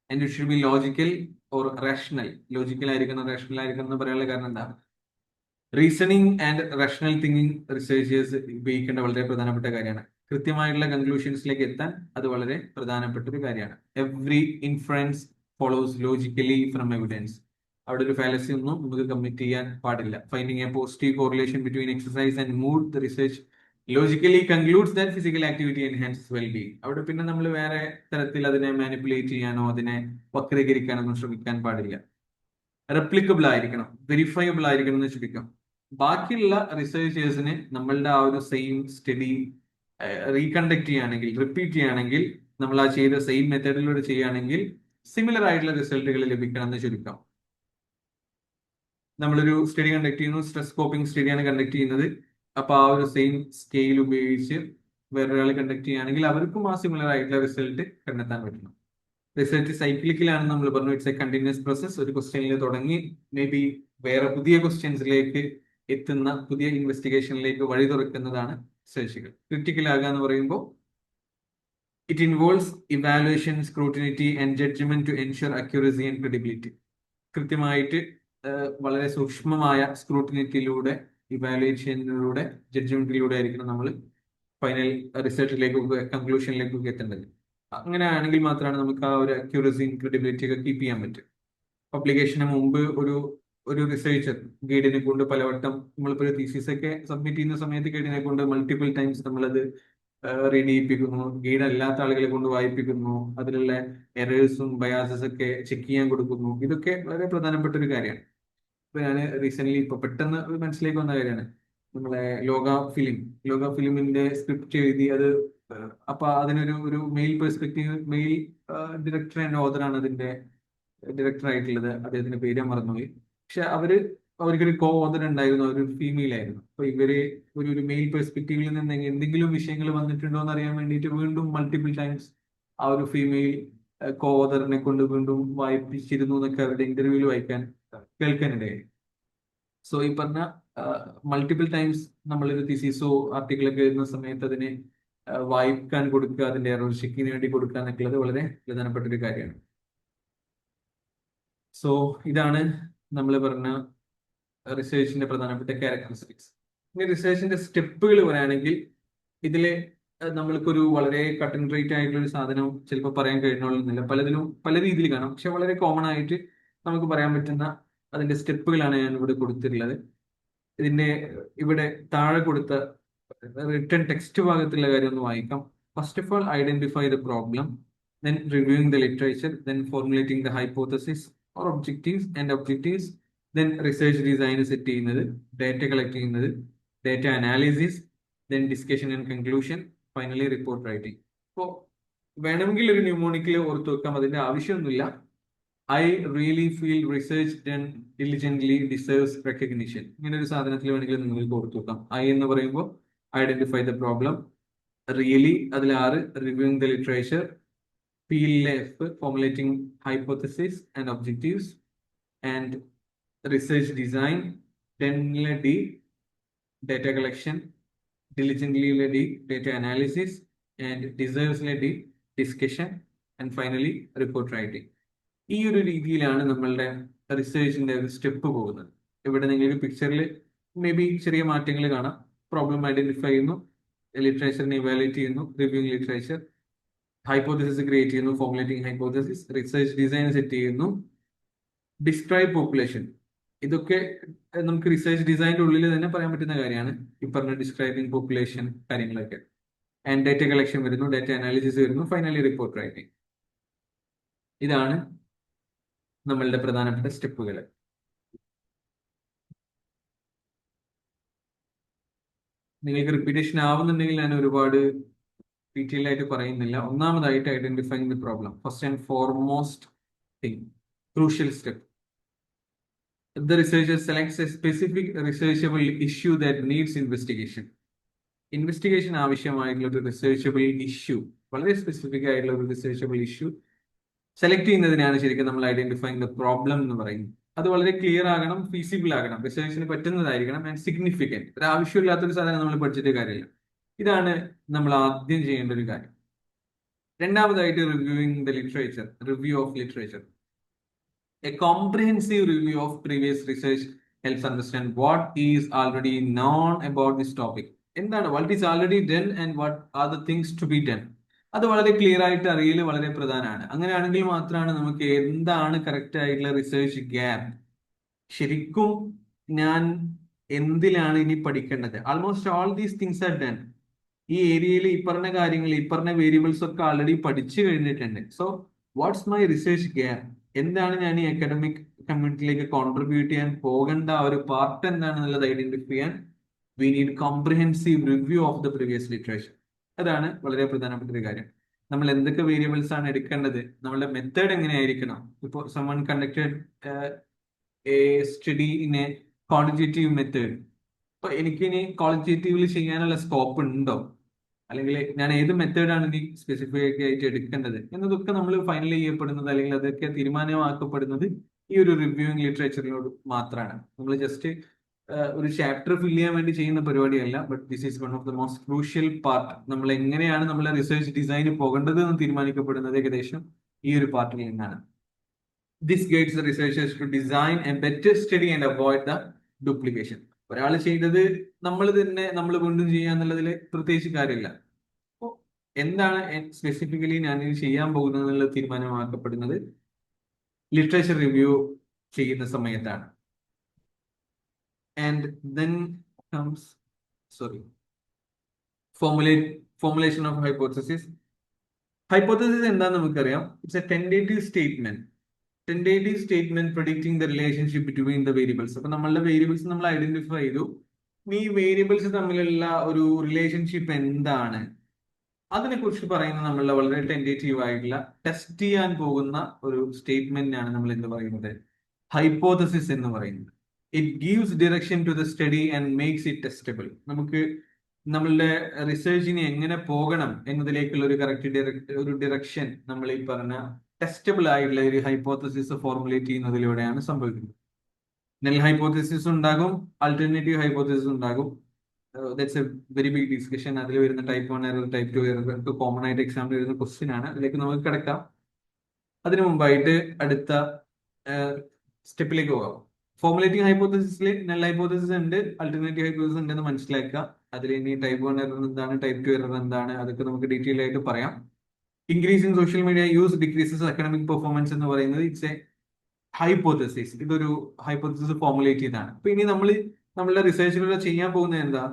And it should be logical or rational. Logical ആയിരിക്കണം, റേഷണൽ ആയിരിക്കണം എന്ന് പറയാനുള്ള കാരണം എന്താ? Reasoning and rational thinking researchers ഉപയോഗിക്കേണ്ട വളരെ പ്രധാനപ്പെട്ട കാര്യമാണ്. കൃത്യമായിട്ടുള്ള കൺക്ലൂഷൻസിലേക്ക് എത്താൻ അത് വളരെ പ്രധാനപ്പെട്ട ഒരു കാര്യമാണ്. Every inference follows logically from evidence. അവിടെ ഒരു ഫാലസി ഒന്നും നമുക്ക് കമ്മിറ്റ് ചെയ്യാൻ പാടില്ല. Finding A positive correlation between exercise and mood, the research logically concludes that physical activity enhances wellbeing. അവിടെ പിന്നെ നമ്മൾ വേറെ തരത്തിൽ അതിനെ മാനിപ്പുലേറ്റ് ചെയ്യാനോ അതിനെ വക്രീകരിക്കാനോ ശ്രമിക്കാൻ പാടില്ല. റെപ്ലിക്കബിൾ ആയിരിക്കണം, വെരിഫയബിൾ ആയിരിക്കണം എന്ന് ചുരുക്കം. ബാക്കിയുള്ള റിസർച്ചേഴ്സിന് നമ്മളുടെ ആ ഒരു സെയിം സ്റ്റഡി റീകണ്ടക്ട് ചെയ്യുകയാണെങ്കിൽ, റിപ്പീറ്റ് ചെയ്യുകയാണെങ്കിൽ, നമ്മൾ ആ ചെയ്ത സെയിം മെത്തേഡിലൂടെ ചെയ്യുകയാണെങ്കിൽ സിമിലർ ആയിട്ടുള്ള റിസൾട്ടുകൾ ലഭിക്കണം എന്ന് ചുരുക്കം. നമ്മളൊരു സ്റ്റഡി കണ്ടക്ട് ചെയ്യുന്നു, സ്ട്രെസ് സ്കോപ്പിംഗ് സ്റ്റഡിയാണ് കണ്ടക്ട് ചെയ്യുന്നത്. അപ്പൊ ആ ഒരു സെയിം സ്കെയിൽ ഉപയോഗിച്ച് വേറൊരാൾ കണ്ടക്ട് ചെയ്യുകയാണെങ്കിൽ അവർക്കും ആ സിമിലർ ആയിട്ടുള്ള റിസൾട്ട് കണ്ടെത്താൻ പറ്റണം. റിസർച്ച് സൈക്ലിക്കലാണ് നമ്മൾ പറഞ്ഞു. It's A continuous process. ഒരു ക്വസ്റ്റ്യനിൽ തുടങ്ങി മേ ബി വേറെ പുതിയ ക്വസ്റ്റ്യൻസിലേക്ക് എത്തുന്ന, പുതിയ ഇൻവെസ്റ്റിഗേഷനിലേക്ക് വഴി തുറക്കുന്നതാണ് റിസർച്ചുകൾ. ക്രിട്ടിക്കൽ ആകുക എന്ന് പറയുമ്പോൾ it involves evaluation, scrutiny and judgement to ensure accuracy and credibility. കൃത്യമായിട്ട് വളരെ സൂക്ഷ്മമായ സ്ക്രൂട്ടിനിറ്റിയിലൂടെ, ഇവാലുവേഷനിലൂടെ, ജഡ്ജ്മെന്റിലൂടെ ആയിരിക്കണം നമ്മൾ ഫൈനൽ റിസൾട്ടിലേക്കൊക്കെ, കൺക്ലൂഷനിലേക്കൊക്കെ എത്തേണ്ടത്. അങ്ങനെയാണെങ്കിൽ മാത്രമാണ് നമുക്ക് ആ ഒരു അക്യൂറസിയും ക്രെഡിബിലിറ്റി ഒക്കെ കീപ്പ് ചെയ്യാൻ പറ്റും. പബ്ലിക്കേഷന് മുമ്പ് ഒരു റിസർച്ചർ ഗൈഡിനെ കൊണ്ട് പലവട്ടം, നമ്മളിപ്പോൾ ഒരു തീസിസ് ഒക്കെ സബ്മിറ്റ് ചെയ്യുന്ന സമയത്ത് ഗൈഡിനെ കൊണ്ട് മൾട്ടിപ്പിൾ ടൈംസ് നമ്മളത് റീഡ് ചെയ്യിപ്പിക്കുന്നു, ഗൈഡ് അല്ലാത്ത ആളുകളെ കൊണ്ട് വായിപ്പിക്കുന്നു, അതിലുള്ള എറേഴ്സും ബയാസസ് ഒക്കെ ചെക്ക് ചെയ്യാൻ കൊടുക്കുന്നു. ഇതൊക്കെ വളരെ പ്രധാനപ്പെട്ട ഒരു കാര്യമാണ്. ഇപ്പൊ ഞാൻ റീസെന്റ് ഇപ്പൊ പെട്ടെന്ന് മനസ്സിലേക്ക് വന്ന കാര്യമാണ്, നമ്മളെ ലോക ഫിലിമിന്റെ സ്ക്രിപ്റ്റ് എഴുതി അത് അപ്പൊ അതിനൊരു male perspective, male director and ഓതറാണ് അതിന്റെ ഡയറക്ടർ ആയിട്ടുള്ളത്. അദ്ദേഹത്തിന്റെ പേര് ഞാൻ മറന്നുപോയി. പക്ഷെ അവർക്കൊരു കോ ഓതർ ഉണ്ടായിരുന്നു, ഒരു ഫീമെയിൽ ആയിരുന്നു. അപ്പൊ ഇവര് ഒരു മെയിൽ പെർസ്പെക്റ്റീവിൽ നിന്ന് എന്തെങ്കിലും വിഷയങ്ങൾ വന്നിട്ടുണ്ടോ എന്ന് അറിയാൻ വേണ്ടിയിട്ട് വീണ്ടും മൾട്ടിപ്പിൾ ടൈംസ് ആ ഒരു ഫീമെയിൽ കോ ഓതറിനെ കൊണ്ട് വീണ്ടും വായിപ്പിച്ചിരുന്നു എന്നൊക്കെ അവരുടെ ഇന്റർവ്യൂവിൽ കേൾക്കാനിടയായി. സോ ഈ പറഞ്ഞ മൾട്ടിപ്പിൾ ടൈംസ് നമ്മളൊരു തീസിസോ ആർട്ടിക്കിളൊക്കെ എഴുതുന്ന സമയത്ത് അതിനെ വായിക്കാൻ കൊടുക്കുക, അതിന്റെ എറർ ചെക്കിന് വേണ്ടി കൊടുക്കുക എന്നൊക്കെയുള്ളത് വളരെ പ്രധാനപ്പെട്ട ഒരു കാര്യമാണ്. സോ ഇതാണ് നമ്മൾ പറഞ്ഞ റിസർച്ചിന്റെ പ്രധാനപ്പെട്ട ക്യാരക്ടറിസ്റ്റിക്സ്. ഇനി റിസർച്ചിന്റെ സ്റ്റെപ്പുകൾ പറയുകയാണെങ്കിൽ ഇതില് നമ്മൾക്കൊരു വളരെ കട്ട് ആൻഡ് റൈറ്റ് ആയിട്ടുള്ള ഒരു സാധനം ചിലപ്പോൾ പറയാൻ കഴിഞ്ഞോളുന്നില്ല. പലതിലും പല രീതിയിൽ കാണാം. പക്ഷെ വളരെ കോമൺ ആയിട്ട് നമുക്ക് പറയാൻ പറ്റുന്ന അതിന്റെ സ്റ്റെപ്പുകളാണ് ഞാൻ ഇവിടെ കൊടുത്തിട്ടുള്ളത്. ഇതിന്റെ ഇവിടെ താഴെ കൊടുത്ത റിട്ടൺ ടെക്സ്റ്റ് ഭാഗത്തുള്ള കാര്യം ഒന്ന് വായിക്കാം. First of all, identify the problem, then reviewing the literature, then formulating the hypothesis or objectives, then research design set ചെയ്യുന്നത്, ഡാറ്റ കളക്ട് ചെയ്യുന്നത്, data analysis, then discussion and conclusion, finally report writing. അപ്പോൾ വേണമെങ്കിൽ ഒരു ന്യൂമോണിക്കിൽ ഓർത്ത് വെക്കാം, അതിന്റെ ആവശ്യമൊന്നുമില്ല. I really feel research done diligently deserves recognition. ഇങ്ങനെ ഒരു സാധനത്തിൽ വേണമെങ്കിൽ നിങ്ങൾക്ക് ഓർത്ത് വെക്കാം. ഐ എന്ന് പറയുമ്പോൾ ഐഡന്റിഫൈ ദ പ്രോബ്ലം, റിയലി അതിൽ 6, reviewing the literature, PLF, formulating hypothesis and objectives, and research design, then D, data collection, diligently D, data analysis, and deserves D, discussion, and finally report writing. ഈ ഒരു രീതിയിലാണ് നമ്മളുടെ റിസർച്ചിന്റെ ഒരു സ്റ്റെപ്പ് പോകുന്നത്. ഇവിടെ നിങ്ങൾക്ക് പിക്ചറിൽ മേ ബി ചെറിയ മാറ്റങ്ങൾ കാണാം. പ്രോബ്ലം ഐഡന്റിഫൈ ചെയ്യുന്നു, ലിറ്ററേച്ചറിനെ ഇവാലുവേറ്റ് ചെയ്യുന്നു, റിവ്യൂയിങ് ലിറ്ററേച്ചർ, ഹൈപ്പോത്തസിസ് ക്രിയേറ്റ് ചെയ്യുന്നു, formulating hypothesis, research design set ചെയ്യുന്നു, ഡിസ്ക്രൈബ് പോപ്പുലേഷൻ. ഇതൊക്കെ നമുക്ക് റിസർച്ച് ഡിസൈനിന്റെ ഉള്ളിൽ തന്നെ പറയാൻ പറ്റുന്ന കാര്യമാണ്, ഈ പറഞ്ഞ ഡിസ്ക്രൈബിംഗ് പോപ്പുലേഷൻ കാര്യങ്ങളൊക്കെ. ആൻഡ് ഡാറ്റ കളക്ഷൻ വരുന്നു, ഡാറ്റ അനാലിസിസ് വരുന്നു, ഫൈനലി റിപ്പോർട്ട് റൈറ്റിംഗ്. ഇതാണ് നമ്മളുടെ പ്രധാനപ്പെട്ട സ്റ്റെപ്പുകൾ. നിങ്ങൾക്ക് റിപ്പീറ്റേഷൻ ആവുന്നുണ്ടെങ്കിൽ ഞാൻ ഒരുപാട് ഡീറ്റെയിൽ ആയിട്ട് പറയുന്നില്ല. ഒന്നാമതായിട്ട് identifying the problem, first and foremost thing, crucial step. The researcher selects a specific researchable issue that needs investigation. Investigation ആവശ്യമായിട്ടുള്ള ഒരു റിസർച്ചബിൾ ഇഷ്യൂ, വളരെ സ്പെസിഫിക് ആയിട്ടുള്ള ഒരു റിസർച്ചബിൾ ഇഷ്യൂ സെലക്ട് ചെയ്യുന്നതിനാണ് ശരിക്കും നമ്മൾ ഐഡന്റിഫൈങ് ദ പ്രോബ്ലം എന്ന് പറയുന്നത്. അത് വളരെ ക്ലിയർ ആകണം, ഫീസിബിൾ ആകണം, റിസർച്ചിന് പറ്റുന്നതായിരിക്കണം, ആൻഡ് സിഗ്നിഫിക്കൻറ്റ്. ഒരു ആവശ്യമില്ലാത്തൊരു സാധനം നമ്മൾ പഠിച്ചിട്ട് കാര്യമില്ല. ഇതാണ് നമ്മൾ ആദ്യം ചെയ്യേണ്ട ഒരു കാര്യം. രണ്ടാമതായിട്ട് reviewing the literature, review of literature. A comprehensive review of previous research helps understand what is already known about this topic. എന്താണ് what is already done and what are the things to be done. അത് വളരെ ക്ലിയർ ആയിട്ട് അറിയൽ വളരെ പ്രധാനമാണ്. അങ്ങനെയാണെങ്കിൽ മാത്രമാണ് നമുക്ക് എന്താണ് കറക്റ്റ് ആയിട്ടുള്ള റിസർച്ച് ഗ്യാപ്പ്, ശരിക്കും ഞാൻ എന്തിലാണ് ഇനി പഠിക്കേണ്ടത്. Almost all these things are done. ഈ ഏരിയയിൽ ഈ പറഞ്ഞ കാര്യങ്ങൾ, ഈ പറഞ്ഞ വേരിയബിൾസ് ഒക്കെ ആൾറെഡി പഠിച്ചു കഴിഞ്ഞിട്ടുണ്ട്. So what's my research gap, എന്താണ് ഞാൻ ഈ അക്കാഡമിക് കമ്മ്യൂണിറ്റിയിലേക്ക് കോൺട്രിബ്യൂട്ട് ചെയ്യാൻ പോകേണ്ട ആ ഒരു പാർട്ട് എന്താണെന്നുള്ളത് ഐഡന്റിഫൈ ചെയ്യാൻ we need comprehensive review of the previous literature. അതാണ് വളരെ പ്രധാനപ്പെട്ട ഒരു കാര്യം. നമ്മൾ എന്തൊക്കെ വേരിയബിൾസ് ആണ് എടുക്കേണ്ടത്, നമ്മളുടെ മെത്തേഡ് എങ്ങനെയായിരിക്കണം. ഇപ്പോൾ someone conducted A study in A quantitative method, അപ്പൊ എനിക്കിനി ക്വാളിറ്റേറ്റീവിൽ ചെയ്യാനുള്ള സ്കോപ്പ് ഉണ്ടോ, അല്ലെങ്കിൽ ഞാൻ ഏത് മെത്തേഡാണ് ഇനി സ്പെസിഫിക് ആയിട്ട് എടുക്കേണ്ടത് എന്നതൊക്കെ നമ്മൾ ഫൈനൽ ചെയ്യപ്പെടുന്നത്, അല്ലെങ്കിൽ അതൊക്കെ തീരുമാനമാക്കപ്പെടുന്നത് ഈ ഒരു റിവ്യൂയിങ് ലിറ്ററേച്ചറിനോട് മാത്രമാണ്. നമ്മൾ ജസ്റ്റ് ഒരു ചാപ്റ്റർ ഫില്ല് ചെയ്യാൻ വേണ്ടി ചെയ്യുന്ന പരിപാടിയല്ല, but this is one of the most crucial part. നമ്മൾ എങ്ങനെയാണ് നമ്മളെ റിസർച്ച് ഡിസൈൻ പോകേണ്ടത് എന്ന് തീരുമാനിക്കപ്പെടുന്നത് ഏകദേശം ഈ ഒരു പാർട്ടിൽ നിന്നാണ്. This guides the researchers to design a better study and avoid the duplication. ഒരാൾ ചെയ്തത് നമ്മൾ തന്നെ നമ്മൾ വീണ്ടും ചെയ്യുക എന്നുള്ളതിൽ പ്രത്യേകിച്ച് കാര്യമില്ല. അപ്പോൾ എന്താണ് സ്പെസിഫിക്കലി ഞാൻ ഇത് ചെയ്യാൻ പോകുന്നത് എന്നുള്ള തീരുമാനമാക്കപ്പെടുന്നത് ലിറ്ററേച്ചർ റിവ്യൂ ചെയ്യുന്ന സമയത്താണ്. And then comes formulation of hypothesis. Hypothesis എന്താണെന്ന് നമുക്കറിയാം. It's A tentative statement predicting the relationship between the variables. അപ്പൊ നമ്മളുടെ വേരിയബിൾസ് നമ്മൾ ഐഡന്റിഫൈ ചെയ്തു. ഈ വേരിയബിൾസ് തമ്മിലുള്ള ഒരു റിലേഷൻഷിപ്പ് എന്താണ്, അതിനെ കുറിച്ച് പറയുന്ന നമ്മളുടെ വളരെ ടെൻഡേറ്റീവ് ആയിട്ടുള്ള ടെസ്റ്റ് ചെയ്യാൻ പോകുന്ന ഒരു സ്റ്റേറ്റ്മെന്റിനാണ് നമ്മൾ എന്ത് പറയുന്നത്, ഹൈപ്പോത്തസിസ് എന്ന് പറയുന്നത്. It gives direction to the study and makes it testable. നമുക്ക് നമ്മളുടെ റിസർച്ചിന് എങ്ങനെ പോകണം എന്നതിലേക്കുള്ള ഒരു കറക്റ്റ് ഒരു ഡിറക്ഷൻ നമ്മൾ ഈ പറഞ്ഞ ടെസ്റ്റബിൾ ആയിട്ടുള്ള ഒരു ഹൈപ്പോത്തസിസ് ഫോർമുലേറ്റ് ചെയ്യുന്നതിലൂടെയാണ് സംഭവിക്കുന്നത്. നെൽ ഹൈപ്പോത്തസിസ് ഉണ്ടാകും, ആൾട്ടർനേറ്റീവ് ഹൈപ്പോത്തസിസ് ഉണ്ടാകും. That's a very big discussion. അതിൽ വരുന്ന type 1 error, type 2 error common ആയിട്ട് എക്സാമിൽ വരുന്ന ക്വസ്റ്റ്യൻ ആണ്. അതിലേക്ക് നമുക്ക് കിടക്കാം. അതിനു മുമ്പായിട്ട് അടുത്ത സ്റ്റെപ്പിലേക്ക് പോകാം. ഫോർമുലേറ്റിംഗ് ഹൈപ്പോത്തസിസിൽ നെൽ ഹൈപ്പോത്തസിസ് ഉണ്ട്, ആൾട്ടർനേറ്റീവ് ഹൈപ്പോത്തസിസ് ഉണ്ടെന്ന് മനസ്സിലാക്കുക. അതിൽ ഇനി ടൈപ്പ് 1 എറർ എന്താണ്, ടൈപ്പ് 2 എറർ എന്താണ്, അതൊക്കെ നമുക്ക് ഡീറ്റെയിൽ ആയിട്ട് പറയാം. Increase in social media use decreases academic performance എന്ന് പറയുന്നത് ഇറ്റ്സ് എ ഹൈപ്പോത്തസിസ്. ഇതൊരു ഹൈപ്പോത്തസിസ് ഫോർമുലേറ്റ് ചെയ്താണ്. അപ്പൊ ഇനി നമ്മളുടെ റിസർച്ചിലൂടെ ചെയ്യാൻ പോകുന്നത് എന്താ,